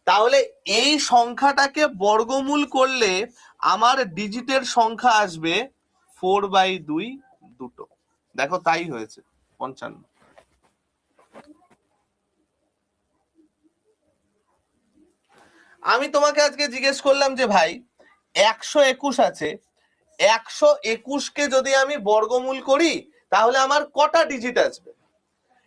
তাহলে এই সংখ্যাটাকে বর্গমূল করলে আমার ডিজিটের সংখ্যা আসবে 4/2 দুটো। দেখো তাই হয়েছে 55। আমি তোমাকে আজকে জিজ্ঞেস করলাম যে ভাই 121 আছে, 121কে যদি আমি বর্গমূল করি তাহলে আমার কটা ডিজিট আসবে?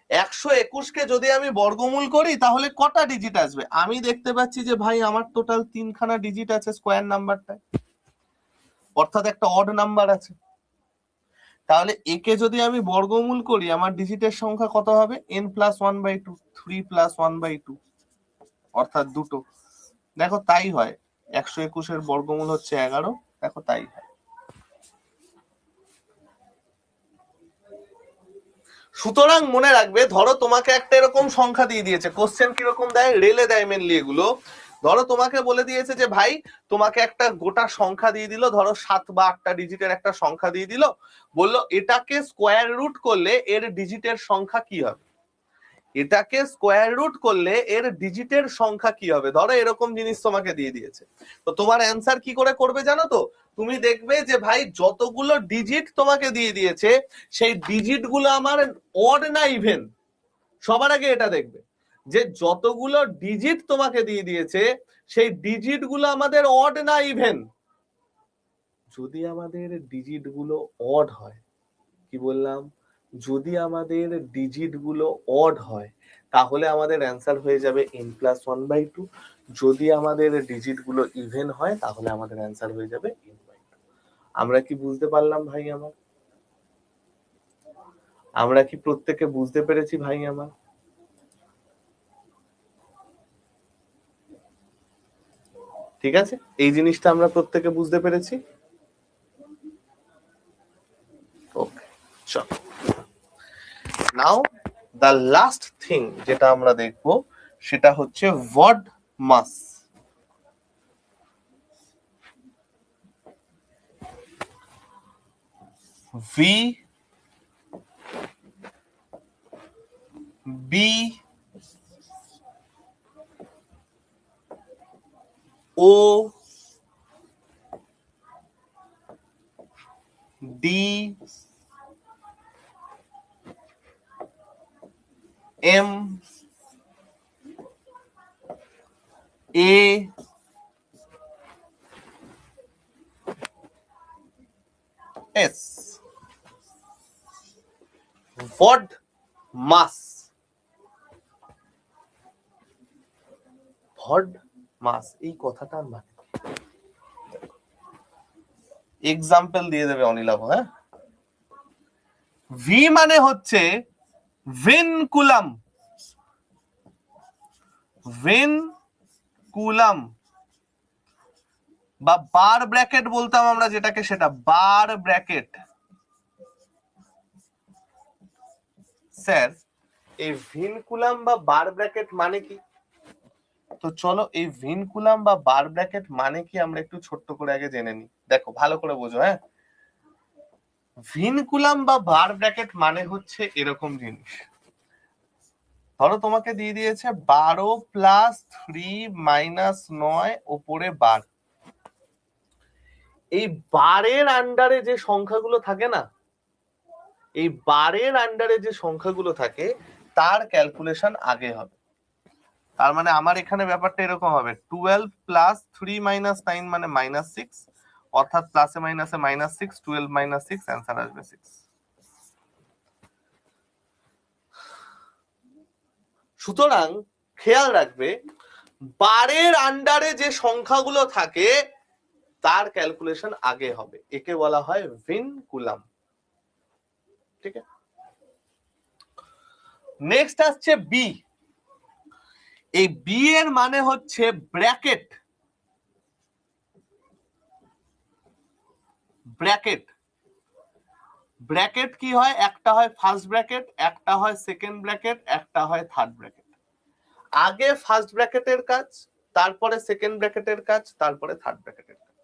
121কে যদি আমি বর্গমূল করি তাহলে কটা ডিজিট আসবে? আমি দেখতে পাচ্ছি যে ভাই আমার টোটাল 3খানা ডিজিট আছে স্কোয়ার নাম্বারটায়, অর্থাৎ একটা অড নাম্বার আছে। তাহলে একে যদি আমি বর্গমূল করি আমার ডিজিটের সংখ্যা কত হবে? n+1/2, 3+1/2, অর্থাৎ দুটো। দেখো তাই হয়, 121-এর বর্গমূল হচ্ছে 11। দেখো তাই হয়। সুতরাং মনে রাখবে, ধরো তোমাকে একটা এরকম সংখ্যা দিয়ে দিয়েছে, কোশ্চেন কিরকম দেয়, রেলে দেয় মেনলি এগুলো। ধরো তোমাকে বলে দিয়েছে যে ভাই তোমাকে একটা গোটা সংখ্যা দিয়ে দিল, ধরো 7 বা 8টা ডিজিটের একটা সংখ্যা দিয়ে দিল, বললো এটাকে স্কোয়ার রুট করলে এর ডিজিটের সংখ্যা কি হবে, এটাকে স্কোয়ার রুট করলে এর ডিজিটের সংখ্যা কি হবে, ধরো এরকম জিনিস তোমাকে দিয়ে দিয়েছে। তো তোমার অ্যান্সার কি করে করবে জানো তো? তুমি দেখবে যে ভাই যতগুলো ডিজিট তোমাকে দিয়ে দিয়েছে সেই ডিজিট গুলো আমার অড না ইভেন। সবার আগে এটা দেখবে যে যতগুলো ডিজিট তোমাকে দিয়ে দিয়েছে সেই ডিজিট গুলো আমাদের অড না ইভেন। যদি আমাদের ডিজিট গুলো অড হয়, কি বললাম, যদি আমাদের ডিজিট গুলো অড হয় তাহলে আমাদের অ্যান্সার হয়ে যাবে n+1/2। যদি আমাদের ডিজিট গুলো ইভেন হয় তাহলে আমাদের অ্যান্সার হয়ে যাবে n/2। আমরা কি বুঝতে পারলাম ভাই আমার? আমরা কি প্রত্যেকে বুঝতে পেরেছি ভাই আমার? ঠিক আছে, এই জিনিসটা আমরা প্রত্যেকে বুঝতে পেরেছি। ওকে, চলো নাও দ্য লাস্ট থিং যেটা আমরা দেখব সেটা হচ্ছে BODMAS. V B O D M A S. BODMAS, BODMAS এই কথাটার মানে এক্সাম্পল দিয়ে দেবে অনিলাভ। হ্যাঁ, ভি মানে হচ্ছে ভিনকুলাম, ভিনকুলাম বা বার ব্র্যাকেট বলতাম আমরা যেটাকে, সেটা বার ব্র্যাকেট। স্যার এই ভিনকুলাম বা বার ব্র্যাকেট মানে কি? তো চলো এই ভিনকুলাম বা বার ব্র্যাকেট মানে কি আমরা একটু ছোট্ট করে আগে জেনে নিই। দেখো ভালো করে বোঝো। হ্যাঁ, ভিনকুলাম বা বার ব্র্যাকেট মানে হচ্ছে এরকম জিনিস। ধরো তোমাকে দিয়ে দিয়েছে 12+3 - 9 ওপরে 12। এই বারের আন্ডারে যে সংখ্যাগুলো থাকে না, এই বারের আন্ডারে যে সংখ্যাগুলো থাকে তার ক্যালকুলেশন আগে হবে। তার মানে আমার এখানে ব্যাপারটা এরকম হবে, 12+3 - 9 মানে -6, অর্থাৎ প্লাসে মাইনাসে -6, 12 - 6, অ্যান্সার আসবে 6। সুতরাং খেয়াল রাখবে, বারের আন্ডারে যে সংখ্যাগুলো থাকে তার ক্যালকুলেশন আগে হবে, একে বলা হয় ভিনকুলাম। ঠিক আছে, নেক্সট আসছে বি। এই বি এর মানে হচ্ছে ব্র্যাকেট। ব্র্যাকেট, ব্র্যাকেট কি হয়, একটা হয় ফার্স্ট ব্র্যাকেট, একটা হয় সেকেন্ড ব্র্যাকেট, একটা হয় থার্ড ব্র্যাকেট। আগে ফার্স্ট ব্র্যাকেটের কাজ, তারপরে সেকেন্ড ব্র্যাকেটের কাজ, তারপরে থার্ড ব্র্যাকেটের কাজ।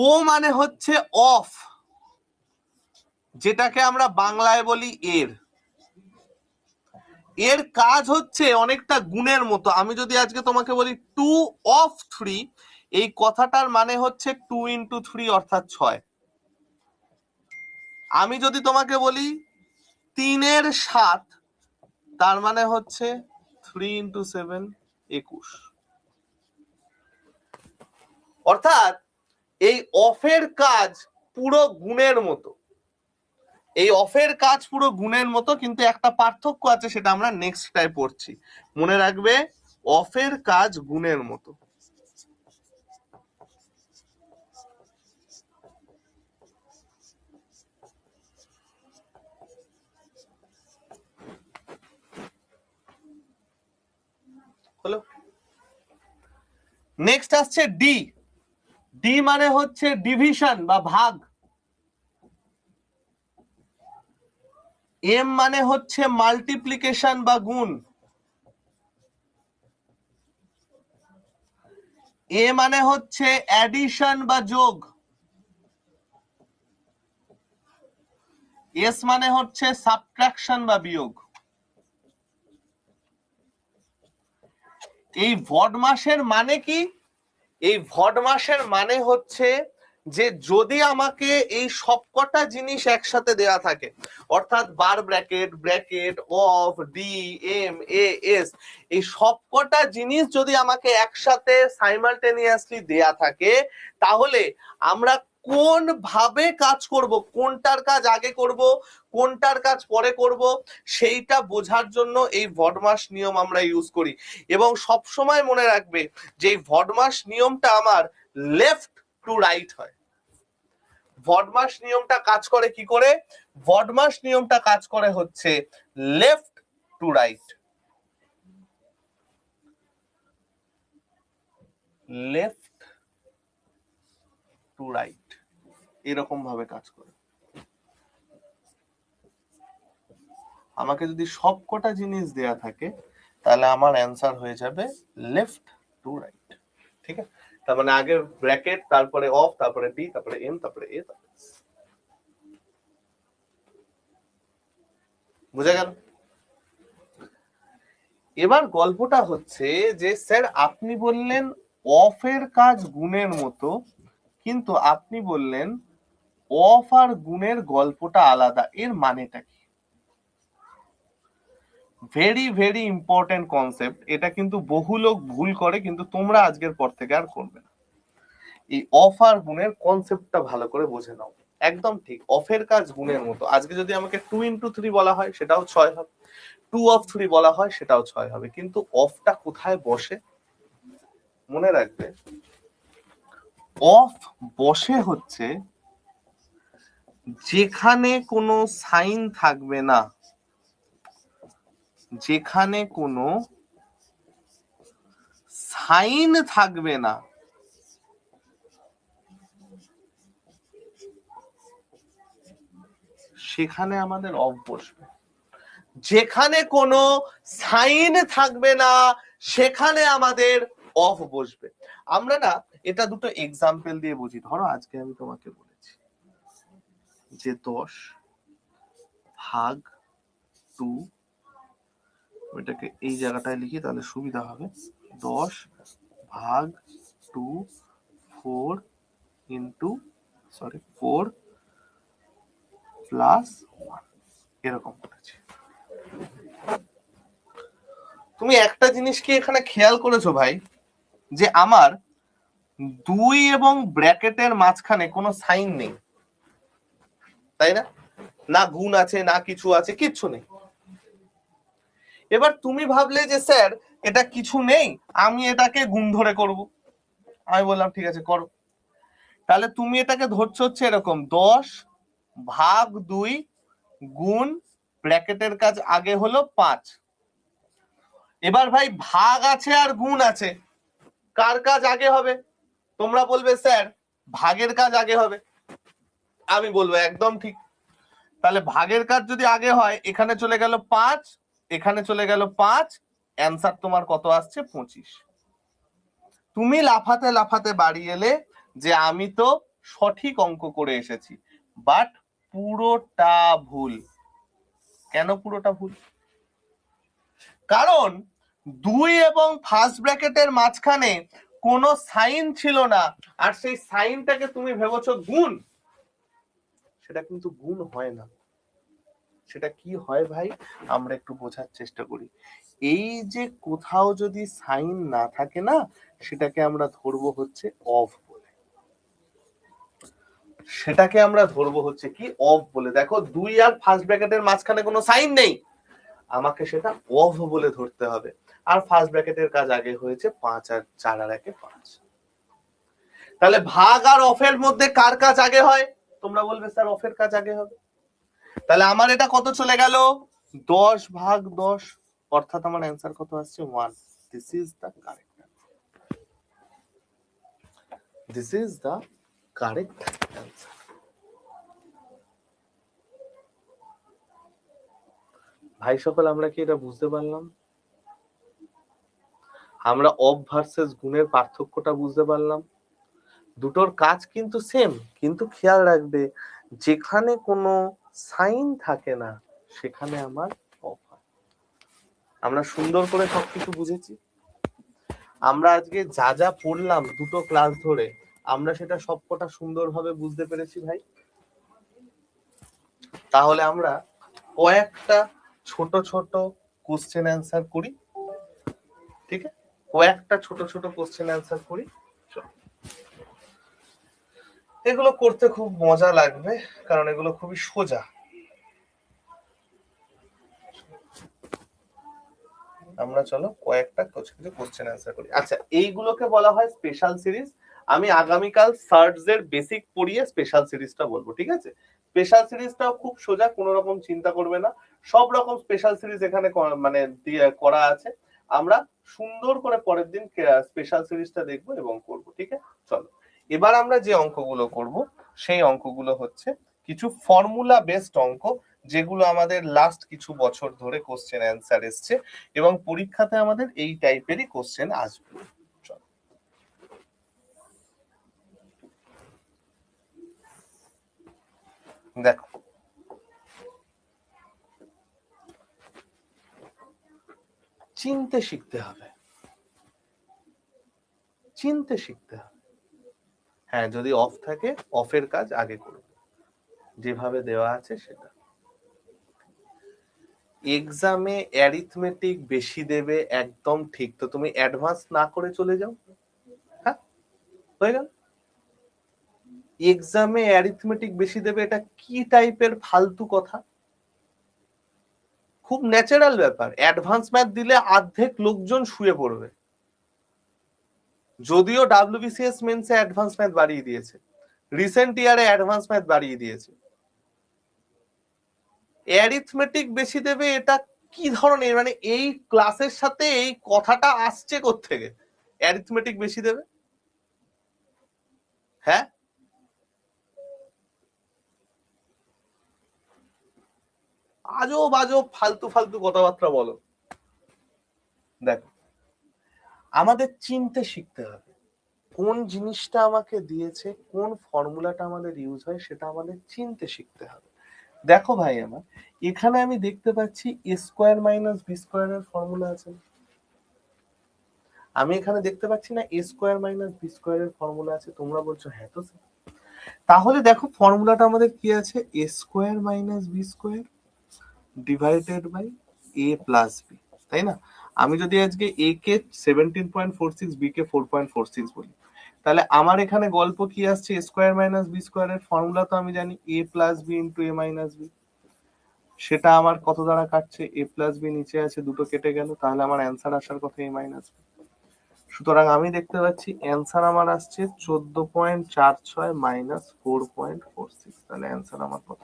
ও মানে হচ্ছে অফ, যেটাকে আমরা বাংলায় বলি এর। এর কাজ হচ্ছে অনেকটা গুণের মতো। আমি যদি আজকে তোমাকে বলি 2 of 3, এই কথাটার মানে হচ্ছে 2 into 3 অর্থাৎ 6। আমি যদি তোমাকে বলি 3 এর 7, তার মানে হচ্ছে 3 into 7, 21। অর্থাৎ এই অফের কাজ পুরো গুণের মতো, এই অফের কাজ পুরো গুণের মতো, কিন্তু একটা পার্থক্য আছে, সেটা আমরা নেক্সট টাইম পড়ছি। মনে রাখবে, অফের কাজ গুণের মতো। হলো। নেক্সট আসছে ডি। ডি মানে হচ্ছে ডিভিশন বা ভাগ। এম মানে হচ্ছে মাল্টিপ্লিকেশন বা গুণ। এ মানে হচ্ছে অ্যাডিশন বা যোগ। এস মানে হচ্ছে সাবট্রাকশন বা বিয়োগ। এই ভডমাসের মানে কি? এই ভডমাসের মানে হচ্ছে যে যদি আমাকে এই সবকটা জিনিস একসাথে দেয়া থাকে, অর্থাৎ bar bracket, bracket, of, D, M, A, S, এই সবকটা জিনিস যদি আমাকে একসাথে সাইমালটেনিয়াসলি দেয়া থাকে, তাহলে আমরা কোন ভাবে কাজ করব, কোনটার কাজ আগে করব, কোনটার কাজ পরে করব, সেইটা বোঝার জন্য এই ভডমাস নিয়ম আমরা ইউজ করি। এবং সব সময় মনে রাখবে যে এই ভডমাস নিয়মটা আমার লেফট টু রাইট হয়। ভডমাস নিয়মটা কাজ করে কি করে? ভডমাস নিয়মটা কাজ করে হচ্ছে left to right, left to right, এরকম ভাবে কাজ করে। আমাকে যদি সবকটা জিনিস দেয়া থাকে, তাহলে আমার অ্যান্সার হয়ে যাবে লেফট টু রাইট। ঠিক আছে? তার মানে আগে ব্র্যাকেট, তারপরে অফ, তারপরে ডি, তারপরে এম, তারপরে এ। বুঝা গেল? এবার গল্পটা হচ্ছে যে স্যার আপনি বললেন অফের কাজ গুণের মতো, কিন্তু আপনি বললেন অফ আর গুণের গল্পটা আলাদা, এর মানেটা কি? Very very important concept. এটা কিন্তু বহু লোক ভুল করে, কিন্তু তোমরা আজকের পর থেকে আর করবে না। এই অফ আর গুণের কনসেপ্টটা ভালো করে বুঝে নাও। একদম ঠিক, অফের কাজ গুণের মতো। আজকে যদি আমাকে 2 into 3 বলা হয়, সেটাও 6 হবে। 2 of 3 বলা হয়, সেটাও 6 হবে। কিন্তু অফটা কোথায় বসে মনে রাখবে, অফ বসে হচ্ছে যেখানে কোনো সাইন থাকবে না, যেখানে কোনো সাইন থাকবে না, সেখানে আমাদের অফ বসবে। যেখানে কোনো সাইন থাকবে না, সেখানে আমাদের অফ বসবে। আমরা না এটা দুটো এক্সাম্পল দিয়ে বুঝি। ধরো আজকে আমি তোমাকে বলেছি যে 10 ভাগ 2, ওইটাকে এই জায়গাটায় লিখি তাহলে সুবিধা হবে। 10 ভাগ 2 4 ইন্টু 4 প্লাস 1, এরকম করেছি। তুমি একটা জিনিস কি এখানে খেয়াল করেছো ভাই, যে আমার 2 এবং ব্র্যাকেটের মাঝখানে কোনো সাইন নেই, তাই না? না গুণ আছে, না কিছু আছে, কিচ্ছু নেই। এবার তুমি ভাবলে যে স্যার এটা কিছু নেই, আমি এটাকে গুণ ধরে করব। আমি বললাম ঠিক আছে করো। তাহলে তুমি এটাকে ধরছো হচ্ছে এরকম 10 ভাগ 2 গুণ ব্র্যাকেটের কাজ আগে হলো 5। এবার ভাই ভাগ আছে আর গুণ আছে, কার কাজ আগে হবে? তোমরা বলবে স্যার ভাগের কাজ আগে হবে। আমি বলবো একদম ঠিক। তাহলে ভাগের কাজ যদি আগে হয়, এখানে চলে গেল 5, এখানে চলে গেল 5, অ্যান্সার তোমার কত আসছে? 25। তুমি লাফাতে লাফাতে বাড়ি এলে যে আমি তো সঠিক অঙ্ক করে এসেছি, বাট পুরোটা ভুল। কেন পুরোটা ভুল? কারণ 2 এবং ফার্স্ট ব্র্যাকেটের মাঝখানে কোনো সাইন ছিল না, আর সেই সাইনটাকে তুমি ভেবেছো গুণ, সেটা কিন্তু গুণ হয় না। সেটা কি হয় ভাই, আমরা একটু বোঝার চেষ্টা করি। এই যে কোথাও যদি সাইন না থাকে না, সেটাকে আমরা ধরবো হচ্ছে অফ বলে। সেটাকে আমরা ধরবো হচ্ছে কি অফ বলে। দেখো 2 আর ফার্স্ট ব্র্যাকেটের মাঝখানে কোনো সাইন নেই, আমাকে সেটা অফ বলে ধরতে হবে। আর ফার্স্ট ব্র্যাকেটের কাজ আগে হয়েছে 5 আর 4 আর 1 5। তাহলে ভাগ আর অফের মধ্যে কার কাজ আগে হয়? তোমরা বলবে স্যার অফের কাজ আগে হবে। তাহলে আমার এটা কত চলে গেল? 10 ভাগ 10, অর্থাৎ আমার অ্যান্সার কত আসছে? 1। This is the correct answer. This is the correct answer. ভাই সকল, আমরা কি এটা বুঝতে পারলাম? আমরা অফ ভার্সেস গুণের পার্থক্যটা বুঝতে পারলাম। দুটোর কাজ কিন্তু সেম, কিন্তু খেয়াল রাখবে যেখানে কোনো সাইন থাকে না সেখানে আমার অফ হয়। আমরা সুন্দর করে সবকিছু বুঝেছি। আমরা আজকে যা যা পড়লাম দুটো ক্লাস ধরে, আমরা সেটা সবকটা সুন্দরভাবে বুঝতে পেরেছি ভাই। তাহলে আমরা কয়েকটা ছোট ছোট কোশ্চেন অ্যান্সার করি, ঠিক আছে? কয়েকটা ছোট ছোট কোশ্চেন অ্যান্সার করি। এগুলো করতে খুব মজা লাগবে, কারণ এগুলো খুবই সোজা। আমরা চলো কয়েকটা কিছু কোশ্চেন অ্যান্সার করি। আচ্ছা, এইগুলোকে বলা হয় স্পেশাল সিরিজ। আমি আগামীকাল সার্টস এর বেসিক পড়িয়ে স্পেশাল সিরিজটা বলবো, ঠিক আছে? স্পেশাল সিরিজটাও খুব সোজা, কোনো রকম চিন্তা করবে না। সব রকম স্পেশাল সিরিজ এখানে মানে করা আছে। আমরা সুন্দর করে পরের দিন স্পেশাল সিরিজটা দেখবো এবং করবো, ঠিক আছে? চলো, এবার আমরা যে অঙ্কগুলো করব সেই অঙ্কগুলো হচ্ছে কিছু ফর্মুলা বেসড অঙ্ক, যেগুলো আমাদের লাস্ট কিছু বছর ধরে কোশ্চেন অ্যান্সার এসছে এবং পরীক্ষাতে আমাদের এই টাইপেরই কোশ্চেন আসবে। দেখো, চিনতে শিখতে হবে, চিনতে শিখতে হবে। হ্যাঁ, যদি অফ থাকে অফের কাজ আগে করবে, যেভাবে দেওয়া আছে সেটা। এক্সামে অ্যারিথমেটিক বেশি দেবে, একদম ঠিক। তো তুমি অ্যাডভান্স না করে চলে যাও, হ্যাঁ, হয়ে গেল। এক্সামে অ্যারিথমেটিক বেশি দেবে, এটা কি টাইপের ফালতু কথা? খুব ন্যাচারাল ব্যাপার। অ্যাডভান্স ম্যাথ দিলে অর্ধেক লোকজন শুয়ে পড়বে। যদিও ডাব্লিউবিসিএস মেন্সে অ্যাডভান্স ম্যাথ বাড়িয়ে দিয়েছে, রিসেন্ট ইয়ারে অ্যাডভান্স ম্যাথ বাড়িয়ে দিয়েছে। অ্যারিথমেটিক বেশি দেবে, এটা কি ধরনের, মানে এই ক্লাসের সাথে এই কথাটা আসছে কোত্থেকে? অ্যারিথমেটিক বেশি দেবে, হ্যাঁ? আজব আজব ফালতু ফালতু কথাবার্তা বলো। দেখো, আমাদের চিনতে শিখতে হবে কোন জিনিসটা আমাকে দিয়েছে, কোন ফর্মুলাটা আমাদের ইউজ হয়, সেটা আমাদের চিনতে শিখতে হবে। দেখো ভাই আমার, এখানে আমি দেখতে পাচ্ছি এ স্কোয়ার মাইনাস বি স্কোয়ারের ফর্মুলা আছে। আমি এখানে দেখতে পাচ্ছি না এ স্কোয়ার মাইনাস বি স্কোয়ারের ফর্মুলা আছে। তোমরা বলছো হ্যাঁ তো। তাহলে দেখো ফর্মুলাটা আমাদের কি আছে? A square minus B square divided by A plus B, তাই না? আমি যদি আজকে এ কে 17.46, বি কে 4.46 বলি, তাহলে আমার এখানে গল্প কি আসছে? এ স্কোয়ার মাইনাস বি স্কোয়ারের ফর্মুলা তো আমি জানি, এ প্লাস বি ইন্টু এ মাইনাস বি। সেটা আমার কত দ্বারা কাটছে? এ প্লাস বি নিচে আছে, দুটো কেটে গেল, তাহলে আমার অ্যান্সার আসার কথা এ মাইনাস বি। সুতরাং আমি দেখতে পাচ্ছি অ্যান্সার আমার আসছে 14.46 মাইনাস 4.46। তাহলে অ্যান্সার আমার কত?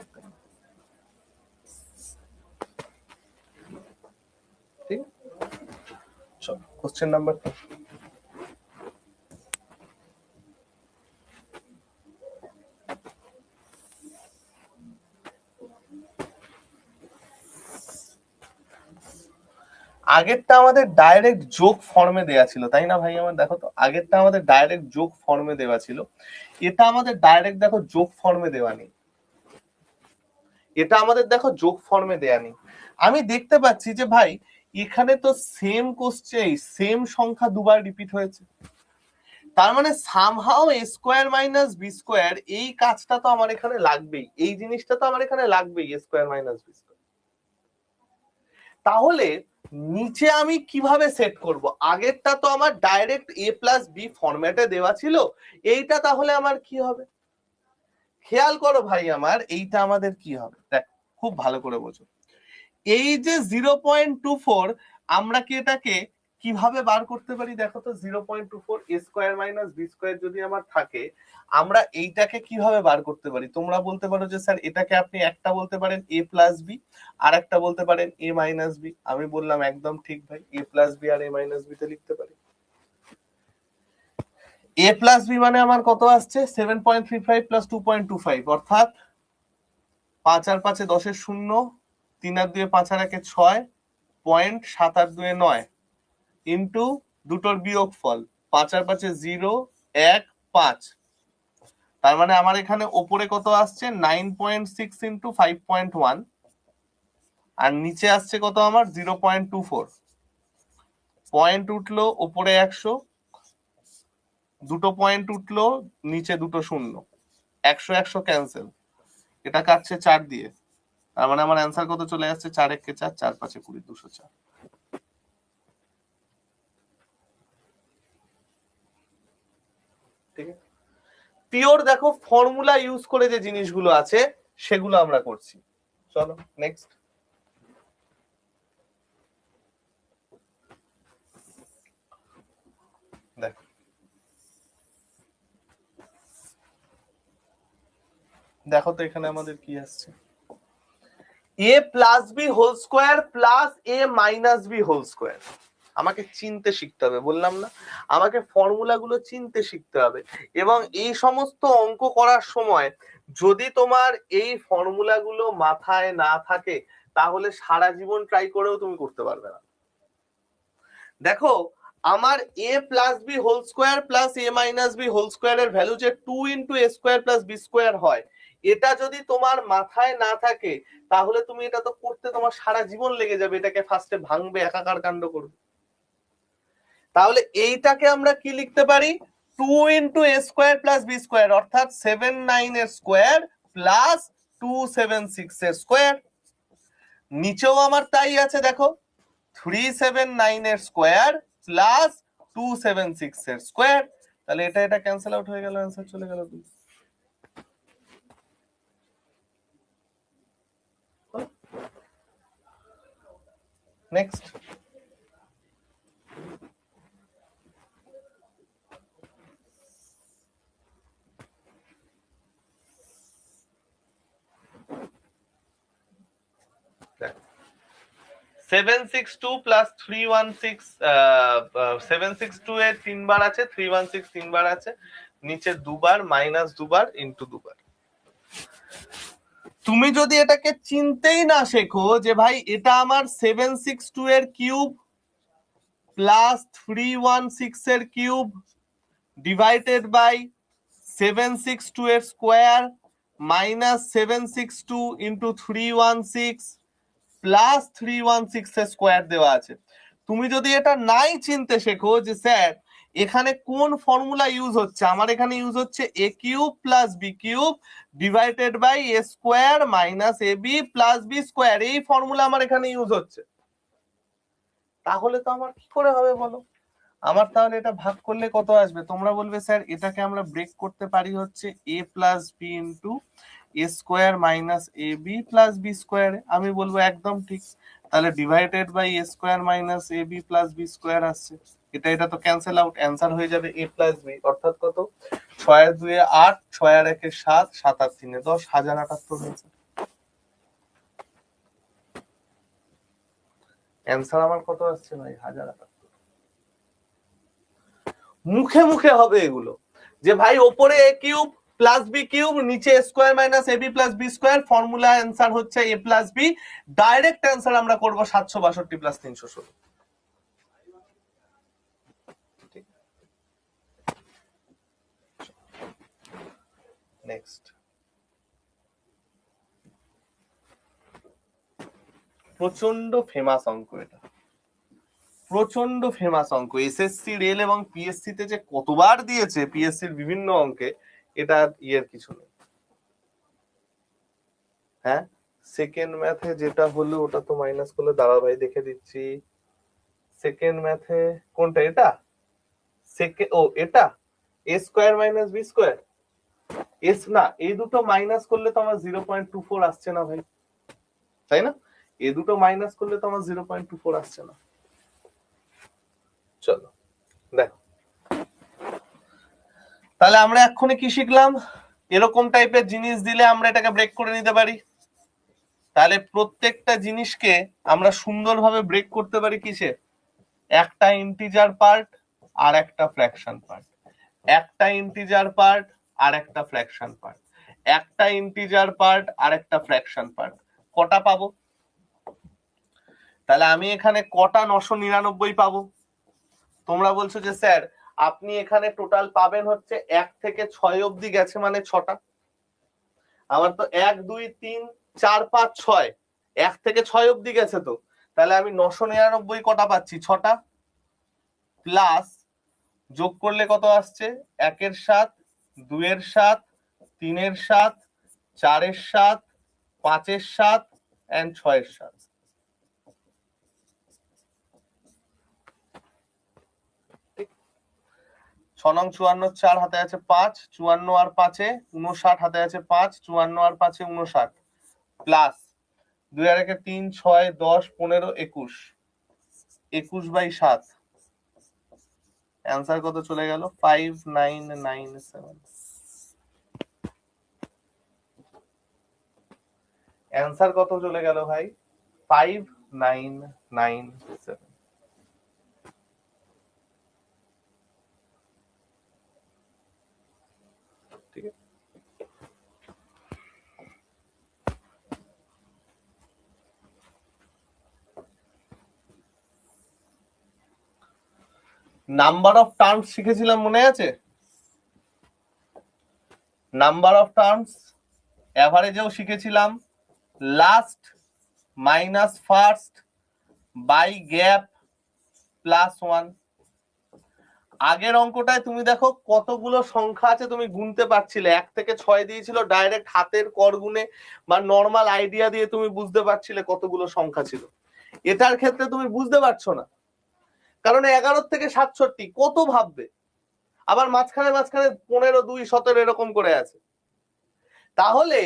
ঠিক, চলো কোশ্চেন নাম্বার 2। আগেরটা আমাদের ডাইরেক্ট যোগ ফর্মে দেয়া ছিল, তাই না ভাই আমার? দেখো তো, আগেরটা আমাদের ডাইরেক্ট যোগ ফর্মে দেওয়া ছিল, এটা আমাদের ডাইরেক্ট দেখো যোগ ফর্মে দেওয়া নেই। এটা আমাদের দেখো যোগ ফর্মে দেয়া নেই। আমি দেখতে পাচ্ছি যে ভাই এখানে তো সেম কোশ্চেন, সেম সংখ্যা দুবার রিপিট হয়েছে, তার মানে সামহাও এ স্কোয়ার মাইনাস বি স্কোয়ার, এই কাজটা তো আমার এখানে লাগবেই, এই জিনিসটা তো আমার এখানে লাগবেই, এ স্কোয়ার মাইনাস বি স্কোয়ার। তাহলে নিচে আমি কিভাবে সেট করব? আগেরটা তো আমার ডাইরেক্ট এ প্লাস বি ফরম্যাটে দেওয়া ছিল, এইটা তাহলে আমার কি হবে? খেয়াল করো ভাই আমার, এইটা আমাদের কি হবে দেখ, খুব ভালো করে বোঝো। এই যে 0.24, আমরা কি এটাকে কিভাবে বার করতে পারি দেখো তো? 0.24 এ স্কোয়ার মাইনাস বি স্কোয়ার যদি আমার থাকে, আমরা এইটাকে কিভাবে বার করতে পারি? তোমরা বলতে পারো যে স্যার এটাকে আপনি একটা বলতে পারেন এ প্লাস বি, আর একটা বলতে পারেন এ মাইনাস বি। আমি বললাম একদম ঠিক ভাই, এ প্লাস বি আর এ মাইনাস বি তে লিখতে পারি। এ প্লাস বি মানে আমার কত আসছে? 7.35 প্লাস 2.25, অর্থাৎ 5 আর 5 10 শূন্য, 3 আর 2 5 আর 1 6, 0.7 আর 2 9, ইন্টু দুটোর বিয়োগ ফল, 5 আর 5 0, 1 5। তার মানে আমার এখানে ওপরে কত আসছে? 9.6 ইন্টু 5.1, আর নিচে আসছে কত আমার? 0.24। পয়েন্ট উঠলো ওপরে 100, দুটো পয়েন্ট উঠলো, নিচে দুটো শূন্য, 100 100 ক্যান্সেল, এটা কাটছে 4 দিয়ে। তার মানে আমার অ্যান্সার কত চলে আসছে? 4 1 4, 4 5 20, 204। ঠিক আছে, পিওর দেখো ফর্মুলা ইউজ করে যে জিনিসগুলো আছে সেগুলো আমরা করছি। চলো নেক্সট। দেখো দেখো তো এখানে আমাদের কি আসছে? A plus B whole square plus A minus B whole square. আমাকে চিনতে শিখতে হবে, বললাম না? আমাকে ফর্মুলা গুলো চিনতে শিখতে হবে, এবং এই সমস্ত অঙ্ক করার সময় যদি তোমার এই ফর্মুলা গুলো মাথায় না থাকে, তাহলে সারা জীবন ট্রাই করেও তুমি করতে পারবে না। দেখো আমার A plus B whole square plus A minus B whole square এর ভ্যালু যে 2 into A square plus B square হয়, এটা যদি তোমার মাথায় না থাকে, তাহলে তুমি এটা তো করতে তোমার সারা জীবন লেগে যাবে, এটাকে ফার্স্টে ভাঙবে, একাকার কাণ্ড করবে। তাহলে এইটাকে আমরা কি লিখতে পারি? 2 into A square plus B square, অর্থাৎ 79 এর স্কোয়ার প্লাস 276 এর স্কোয়ার। নিচেও আমার তাই আছে, দেখো 379 এর স্কোয়ার প্লাস 276 এর স্কোয়ার। তাহলে এটা এটা ক্যান্সেল আউট হয়ে গেল, অ্যান্সার চলে গেল 2। নেক্সট। দেখ 762 প্লাস 316, 762 এর 3 বার আছে, 316 3 বার আছে, নিচে দুবার, মাইনাস দুবার, ইন্টু দুবার। তুমি যদি এটাকে চিনতেই না শেখো যে ভাই এটা আমার 762 এর কিউব প্লাস 316 এর কিউব ডিভাইডেড বাই 762 এর স্কোয়ার মাইনাস 762 ইন্টু 316 প্লাস 316 এর স্কোয়ার দেওয়া আছে, তুমি যদি এটা নাই চিনতে শেখো যে স্যার এখানে কোন ফর্মুলা ইউজ হচ্ছে, আমার এখানে ইউজ হচ্ছে A cube plus B cube divided by A square minus A B plus B square, এই ফর্মুলা আমার এখানে ইউজ হচ্ছে, তাহলে তো আমার কি করে হবে বলো? আমার তাহলে এটা ভাগ করলে কত আসবে? তোমরা বলবে স্যার এটাকে আমরা ব্রেক করতে পারি হচ্ছে A plus B into A square minus A B plus B স্কোয়ারে। আমি বলবো একদম ঠিক, তাহলে divided by A square minus A B plus B square আসছে, এটা এটা তো ক্যান্সেল আউট, অ্যান্সার হয়ে যাবে এ প্লাস বি, অর্থাৎ কত? 6 আর 2 8, 6 আর 1 7, 7 আর 3 10, 1078 হয়েছে। অ্যান্সার আমার কত আসছে ভাই? 1078। মুখে মুখে হবে এগুলো, যে ভাই ওপরে A cube plus B cube, নিচে square minus A B plus B square, formula answer হচ্ছে A plus B. Direct answer আমরা করব 762 প্লাস 316। নেক্সট। প্রচন্ড ফেমাস অঙ্ক এটা। প্রচন্ড ফেমাস অঙ্ক, এসএসসি রেল এবং পিএসসি তে যে কতবার দিয়েছে পিএসসির বিভিন্ন অঙ্কে, এটা ইয়ের কিছু নেই। হ্যাঁ, সেকেন্ড ম্যাথে যেটা হলো ওটা তো মাইনাস করলে, দাঁড়া ভাই দেখে দিচ্ছি। সেকেন্ড ম্যাথে কোনটা, এটা সেকেন্ড, ও এটা A square minus B square, এস না, এই দুটো মাইনাস করলে তো আমার 0.24 আসছে না ভাই, তাই না? এই দুটো মাইনাস করলে তো আমার 0.24 আসছে না। চলো দেখো, তাহলে আমরা এক্ষুনি কি শিখলাম, এরকম টাইপের জিনিস দিলে আমরা এটাকে ব্রেক করে নিতে পারি। তাহলে প্রত্যেকটা জিনিসকে আমরা সুন্দরভাবে ব্রেক করতে পারি কিসে, একটা ইন্টিজার পার্ট আর একটা ফ্র্যাকশন পার্ট, একটা ইন্টিজার পার্ট আর একটা ফ্র্যাকশন পার্ট, একটা ইন্টিজার পার্ট আর একটা ফ্র্যাকশন পার্ট। কটা পাবো? তাহলে আমি এখানে কটা 999 পাবো? তোমরা বলছো যে স্যার আপনি এখানে টোটাল পাবেন হচ্ছে 1 থেকে 6 অবধি গেছে মানে 6টা। আমার তো 1 2 3 4 5 6, 1 থেকে 6 অবধি গেছে, তো তাহলে আমি 999 কটা পাচ্ছি, 6টা। প্লাস যোগ করলে কত আসছে, 1 এর 7, 2 এর 7, 3 এর 7, 4 এর 7, 5 এর 7 এন্ড 6 এর 7। 6 নং 54, 4 হাতে আছে 5, 54 আর 5-এ 59, হাতে আছে 5, 54 আর 5-এ 59, প্লাস 2 আর 1-এ 3, 6, 10, 15, 21, 21/7। অ্যান্সার কত চলে গেল, 5997। অ্যান্সার কত চলে গেল ভাই, 5997। ঠিক আছে, নাম্বার অফ টার্মস শিখেছিলাম, মনে আছে? নাম্বার অফ টার্মস এভারেজেও শিখেছিলাম, last minus first by gap plus 1। আগের অঙ্কটায় তুমি দেখো কতগুলো সংখ্যা আছে তুমি গুনতে পারছিলে, 1 থেকে 6 দিয়েছিল, ডাইরেক্ট হাতের কর গুনে বা নর্মাল আইডিয়া দিয়ে তুমি বুঝতে পারছিলে কতগুলো সংখ্যা ছিল। এটার ক্ষেত্রে তুমি বুঝতে পারছো না, কারণ 11 থেকে 67 কত ভাববে, আবার মাঝখানে মাঝখানে 15, 2, 17 এরকম করে আছে। তাহলে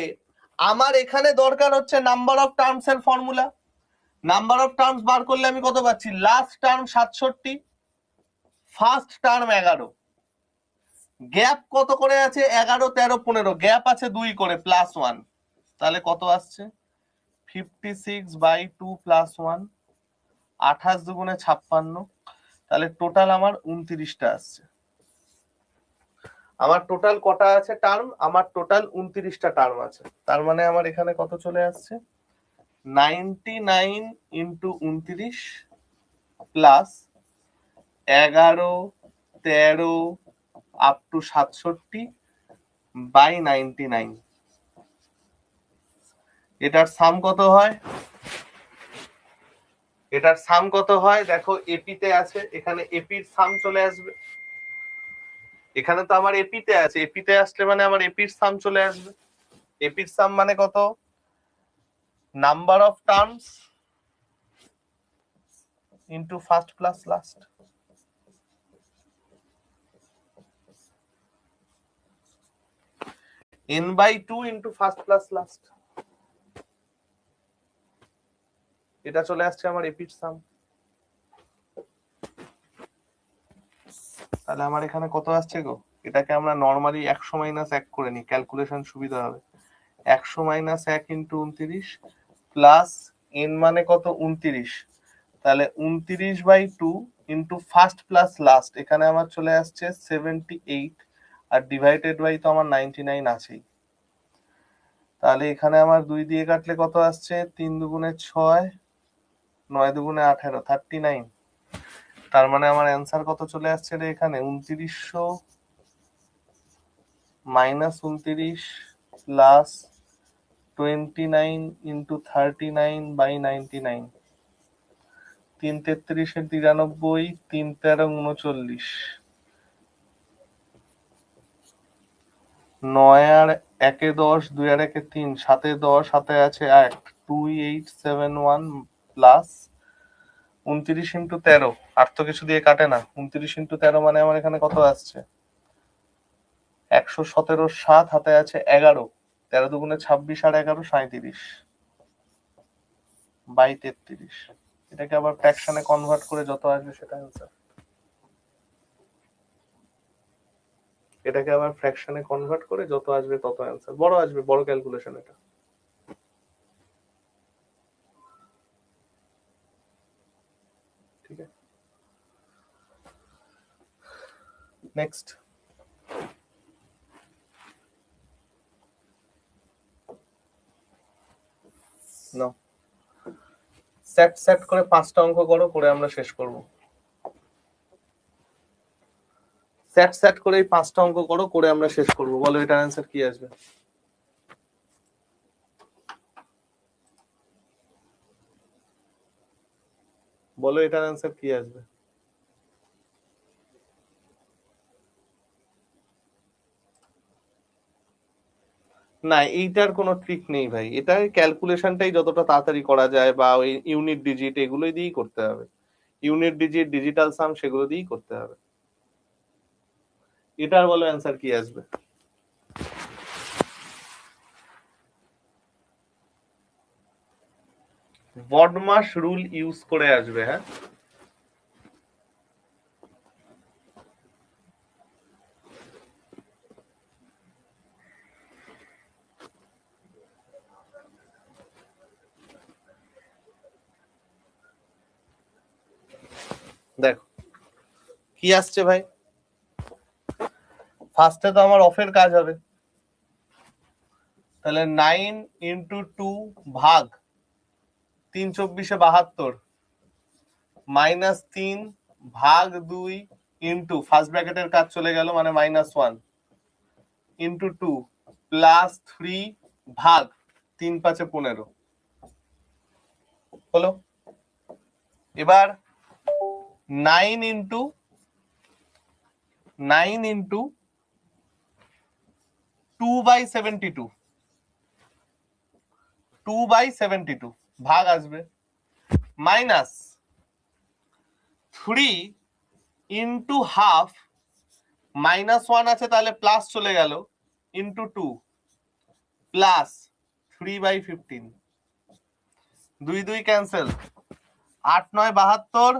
আমার এখানে দরকার হচ্ছে নাম্বার অফ টার্মস এর ফর্মুলা। নাম্বার অফ টার্মস বার করলে আমি কত পাচ্ছি, last term 67, first term 11, gap কত করে আছে 11, 13, 15, গ্যাপ আছে 2 করে প্লাস 1, তাহলে কত আসছে 56/2 প্লাস 1, 28 দুগুণে 56, তাহলে টোটাল আমার 29টা আসছে। আমার টোটাল কটা আছে টার্ম, আমার টোটাল 29টা টার্ম আছে। তার মানে আমার এখানে কত চলে আসছে, 99 into 29 plus 11, 13 up to 67 by 99। এটার সাম কত হয়, এটার সাম কত হয় দেখো, এপিতে আছে, এখানে এপির সাম চলে আসবে। এখানে তো আমার এপিতে আছে, এপিতে আসলে মানে আমার এপির সাম চলে আসবে। এপির সাম মানে কত, number of terms into first plus last. n/2 into first plus last, এটা চলে আসছে আমার এপির সাম। তাহলে আমার এখানে কত আসছে গো, এটাকে আমরা নরমালি 100 - 1 করে নিই, ক্যালকুলেশন সুবিধা হবে। 100 - 1 ইন্টু 29 প্লাস n মানে কত 29, তাহলে 29/2 ইন্টু ফার্স্ট প্লাস লাস্ট, এখানে আমার চলে আসছে 78, আর ডিভাইডেড বাই তো আমার 99 আছেই। তাহলে এখানে আমার 2 দিয়ে কাটলে কত আসছে, 3 দুগুণে 6, 9 দুগুণে 18, 39। তার মানে আমার অ্যান্সার কত চলে আসছে রে এখানে, 2900 মাইনাস 29 প্লাস 29 ইন্টু 39/99, 3 33 93, 3 13 39, 9 আর 1 10, 2 আর 1 3, 7 10, 7 আছে 1, 2871 প্লাস 29 ইন্টু 13, আর তো কিছু দিয়ে কাটে না। 29 ইন্টু 13 মানে আমার এখানে কত আসছে? 117 7, হাতে আছে 11, 13 দুগুণে 26 আর 11 37 বাই 33। এটাকে আবার ফ্র্যাকশনে কনভার্ট করে যত আসবে সেটা অ্যান্সার। এটাকে আবার ফ্র্যাকশনে কনভার্ট করে যত আসবে তত অ্যান্সার। বড় আসবে, বড় ক্যালকুলেশন এটা। ঠিক আছে, নেক্সট। নাও সেট সেট করে 5টা অঙ্ক করো, করে আমরা শেষ করব। সেট সেট করে এই 5টা অঙ্ক করো, করে আমরা শেষ করব। বলো এটার অ্যান্সার কি আসবে? বলো এটার অ্যান্সার কি আসবে? না, এইটার কোনো ট্রিক নেই ভাই। এটা ক্যালকুলেশনটাই যতটা তাড়াতাড়ি করা যায়, বা ওই ইউনিট ডিজিট এগুলোই দিয়েই করতে হবে। ইউনিট ডিজিট, ডিজিটাল সাম, সেগুলো দিয়েই করতে হবে। এটার বলো অ্যান্সার কি আসবে? বডমাস রুল ইউজ করে আসবে। হ্যাঁ, দেখো কি আসছে ভাই। ফার্স্টে তো আমার অফের কাজ হবে, তাহলে 9 ইন্টু 2 ভাগ 3 24 72 মাইনাস 3 ভাগ 2 ইন্টু ফার্স্ট ব্র্যাকেটের কাজ চলে গেল, মানে -1 ইন্টু 2 প্লাস 3 ভাগ 3 5 15 হলো। এবার 9 ইন্টু 2/72, 2/72 ভাগ আসবে, মাইনাস 3 ইন্টু হাফ, -1 আছে তাহলে প্লাস চলে গেল, ইন্টু 2 প্লাস 3/15, 2 2 ক্যান্সেল, 8 9 72,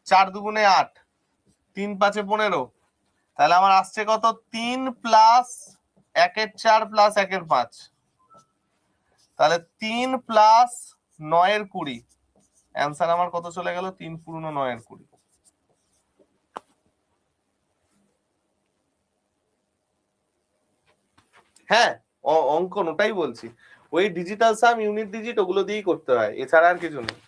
4 দুগুণে 8, 3 5 15, তাহলে আমার আসছে কত? 3 প্লাস 1 4 প্লাস 1 5, তাহলে 3 প্লাস 9 20। অ্যান্সার আমার কত চলে গেল? 3 পূর্ণ 9 20। হ্যাঁ, অঙ্কন ওটাই বলছি। ওই ডিজিটাল সাম, ইউনিট ডিজিট, ওগুলো দিয়েই করতে হয়, এছাড়া আর কিছু নেই।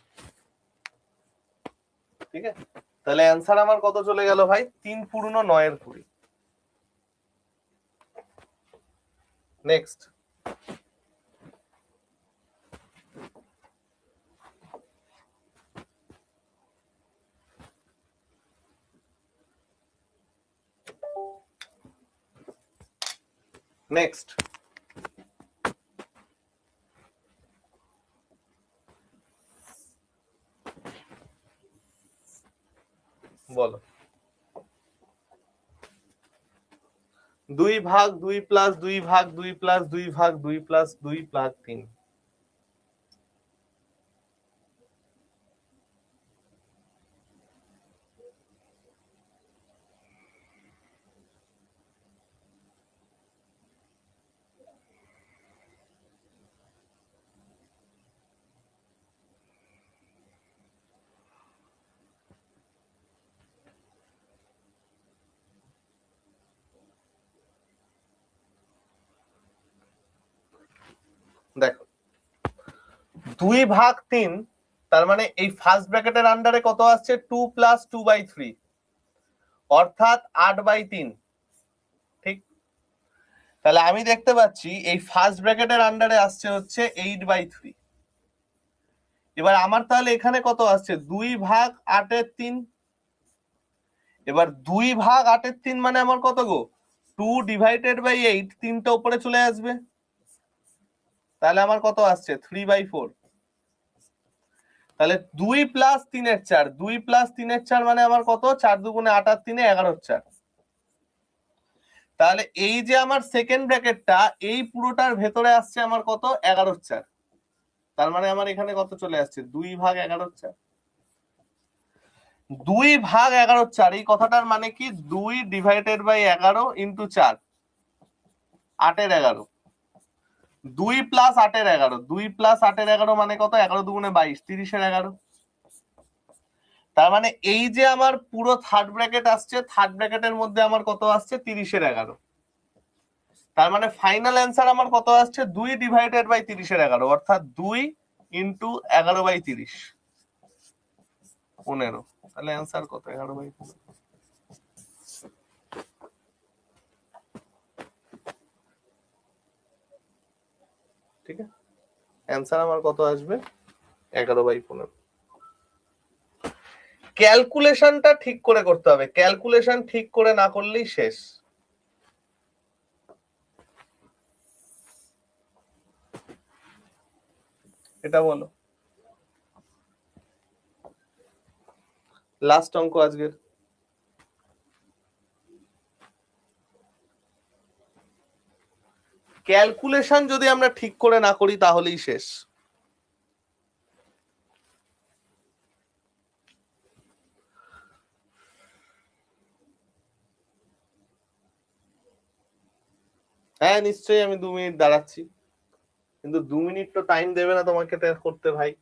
ঠিক আছে, তাহলে অ্যান্সার আমার কত চলে গেল ভাই? 3 পূর্ণ 9 20। নেক্সট। নেক্সট বলো। 2 ভাগ 2 প্লাস 2 ভাগ 2 প্লাস 2 ভাগ 2 প্লাস 2 ভাগ 3। দেখো 2 ভাগ 3, তার মানে এই ফার্স্ট ব্র্যাকেটের আন্ডারে কত আসছে? 2 প্লাস 2/3, অর্থাৎ 8/3। ঠিক, তাহলে আমি দেখতে পাচ্ছি এই ফার্স্ট ব্র্যাকেটের আন্ডারে আসছে হচ্ছে 8/3। এবার আমার তাহলে এখানে কত আসছে 2/8 এবার 2/8 মানে আমার কত গো 2/8 3টা উপরে চলে আসবে, তাহলে আমার কত আসছে 3/4। তাহলে 2+3/4, 2+3/4 মানে আমার কত 4×2 = 8 আর 3 11/4। তাহলে এই যে আমার সেকেন্ড ব্র্যাকেটটা এই পুরোটার ভেতরে আসছে আমার কত 11/4। তার মানে আমার এখানে কত চলে আসছে 2/11/4। 2/11/4 এই কথাটার মানে কি 2/11 × 4 8-11। 2+8-11, 2+8-11 মানে কত 11×2 = 22, 30-11। তার মানে এই যে আমার পুরো থার্ড ব্র্যাকেট আসছে, থার্ড ব্র্যাকেটের মধ্যে আমার কত আসছে 30-11। তার মানে ফাইনাল অ্যান্সার আমার কত আসছে 2/30-11, অর্থাৎ 2 × 11/30 15। তাহলে অ্যান্সার কত 11/15। ঠিক আছে, অ্যান্সার আমার কত আসবে 11/15। ক্যালকুলেশনটা ঠিক করে করতে হবে, ক্যালকুলেশন ঠিক করে না করলেই শেষ। এটা বলো লাস্ট অঙ্ক আজকের। ক্যালকুলেশন যদি আমরা ঠিক করে না করি তাহলেই শেষ। হ্যাঁ নিশ্চয়ই, আমি 2 মিনিট দাঁড়াচ্ছি, কিন্তু 2 মিনিট তো টাইম দেবে না তোমাকে করতে ভাই।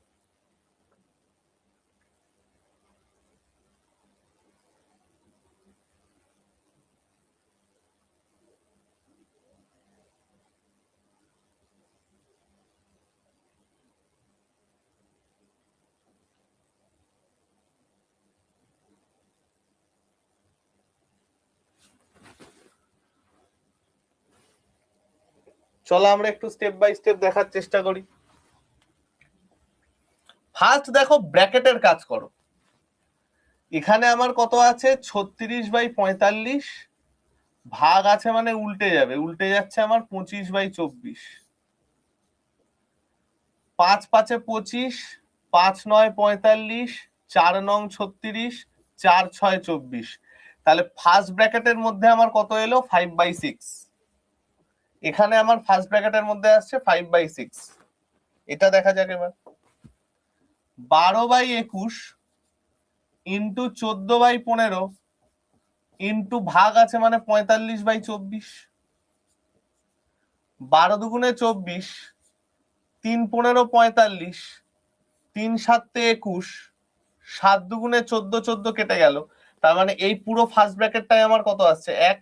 চলো আমরা একটু স্টেপ বাই স্টেপ দেখার চেষ্টা করি। ফার্স্ট দেখো ব্র্যাকেটের কাজ করো। এখানে আমার কত আছে 36/45, ভাগ আছে মানে উল্টে যাবে, উল্টে যাচ্ছে আমার 25/24। 5×5 = 25, 5×9 = 45, 4×9 = 36, 4×6 = 24। তাহলে ফার্স্ট ব্র্যাকেটের মধ্যে আমার কত এলো 5/6। এখানে আমার ফার্স্ট ব্র্যাকেটের মধ্যে আসছে 5/6। এটা দেখা যাক এবার 12/21 ইন্টু 14/15 ইন্টু ভাগ আছে মানে 45/24। 12×2 = 24, 3×15 = 45, 3×7 = 21, 7×2 = 14, 14 কেটে গেল। তার মানে এই পুরো ফার্স্ট ব্র্যাকেটটাই আমার কত আসছে 1।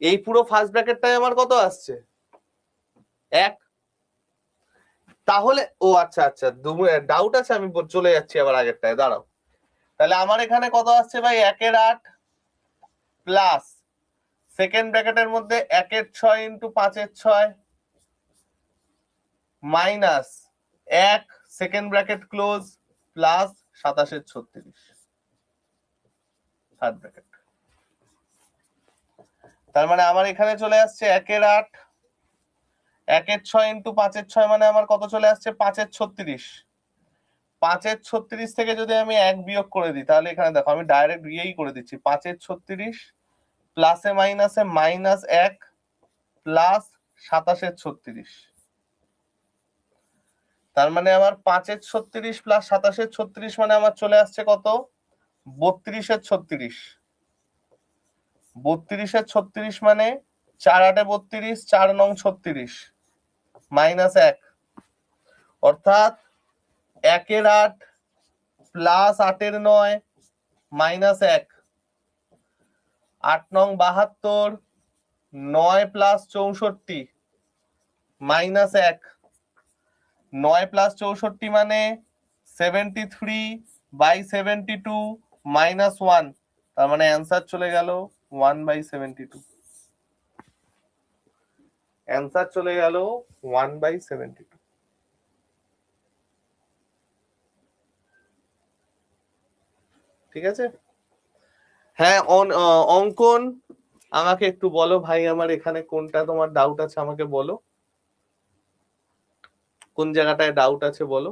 এই পুরো ফার্স্ট ব্র্যাকেটটাই আমার কত আসছে 1। তাহলে ও আচ্ছা আচ্ছা, ডাউট আছে, আমি চলে যাচ্ছি আবার আগেরটায়, দাঁড়াও। তাহলে আমার এখানে কত আসছে ভাই 1/8 প্লাস সেকেন্ড ব্র্যাকেটের মধ্যে 1/6 into 5/6 minus 1 second bracket close plus 27/36 third bracket. তার মানে আমার এখানে চলে আসছে 1/8, 1/6 ইন্টু 5/6 মানে আমার কত চলে আসছে 5/36। 5/36 থেকে যদি আমি 1 বিয়োগ করে দিই তাহলে এখানে দেখো আমি ডাইরেক্ট ইয়েই করে দিচ্ছি, 5/36 প্লাসে মাইনাসে -1 প্লাস 27/36। তার মানে আমার 5/36 প্লাস 27/36 মানে আমার চলে আসছে কত 32/36। 32/36 মানে 4×8 = 32, 4×9 = 36 -1, অর্থাৎ 1/8 প্লাস 8/9 -1, 8×9 = 72, 9 প্লাস 64 -1, 9 প্লাস 64 মানে 73/72 -1। তার মানে অ্যান্সার চলে গেল 1/72। অ্যান্সার চলে গেল 1/72। ঠিক আছে? হ্যাঁ, অঙ্কন আমাকে একটু বলো ভাই, আমার এখানে কোনটা তোমার ডাউট আছে আমাকে বলো, কোন জায়গাটায় ডাউট আছে বলো।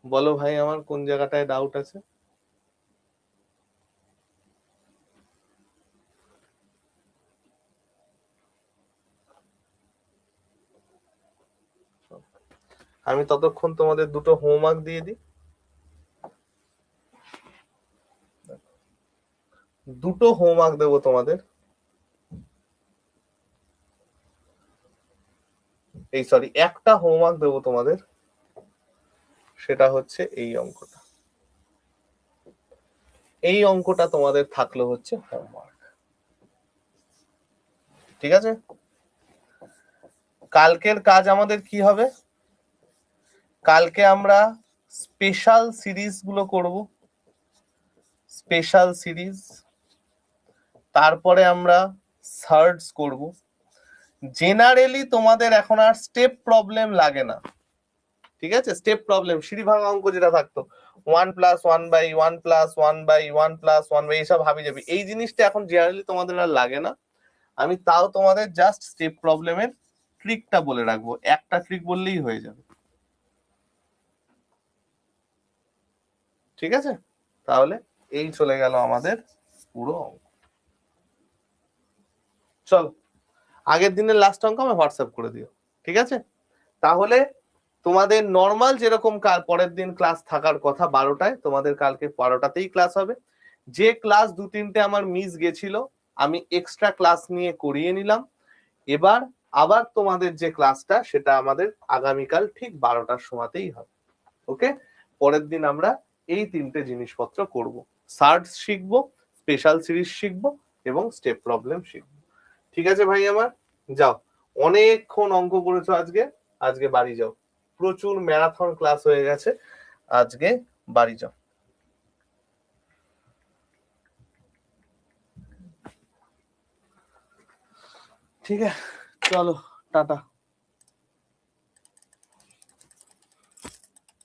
বলো ভাই আমার কোন জায়গাটায় ডাউট আছে। আমি ততক্ষণ তোমাদের দুটো হোমওয়ার্ক দিয়ে দিই। দুটো হোমওয়ার্ক দেবো তোমাদের, এই সরি একটা হোমওয়ার্ক দেবো তোমাদের, সেটা হচ্ছে এই অঙ্কটা। এই অঙ্কটা তোমাদের থাকলো হচ্ছে হোমওয়ার্ক, ঠিক আছে? কালকের কাজ আমাদের কি হবে? কালকে আমরা স্পেশাল সিরিজ গুলো করব, স্পেশাল সিরিজ। তারপরে আমরা সার্চ করব। জেনারেলি তোমাদের এখন আর স্টেপ প্রবলেম লাগে না, ঠিক আছে? স্টেপ প্রবলেম সিঁড়ি ভাঙা অঙ্ক যেটা থাকতো 1+1/1+1/1+1 এইসব হাবি যাবি, এই জিনিসটা এখন জেনারেলি তোমাদের আর লাগে না। আমি তাও তোমাদের জাস্ট স্টেপ প্রবলেমের ট্রিকটা বলে রাখবো, একটা ট্রিক বললেই হয়ে যাবে, ঠিক আছে? তাহলে এই চলে গেল আমাদের পুরো অঙ্ক। চলো আগের দিনের লাস্ট অঙ্ক আমি হোয়াটসঅ্যাপ করে দিও, ঠিক আছে? তাহলে তোমাদের নর্মাল যেরকম পরের দিন ক্লাস থাকার কথা 12টায়, তোমাদের কালকে 12টাতেই ক্লাস হবে। যে ক্লাস 2-3টে আমার মিস গেছিল আমি এক্সট্রা ক্লাস নিয়ে করিয়ে নিলাম। এবার আবার তোমাদের যে ক্লাসটা সেটা আমাদের আগামীকাল ঠিক 12টার সময়তেই হবে, ওকে? পরের দিন আমরা এই 3টে জিনিসপত্র করব, সার্চ শিখবো, স্পেশাল সিরিজ শিখবো এবং স্টেপ প্রবলেম শিখবো, ঠিক আছে ভাই আমার? যাও, অনেকক্ষণ অঙ্ক করেছো আজকে, আজকে বাড়ি যাও, প্রচুর ম্যারাথন ক্লাস হয়ে গেছে, আজকে বাড়ি যাও, ঠিক আছে? চলো, টাটা।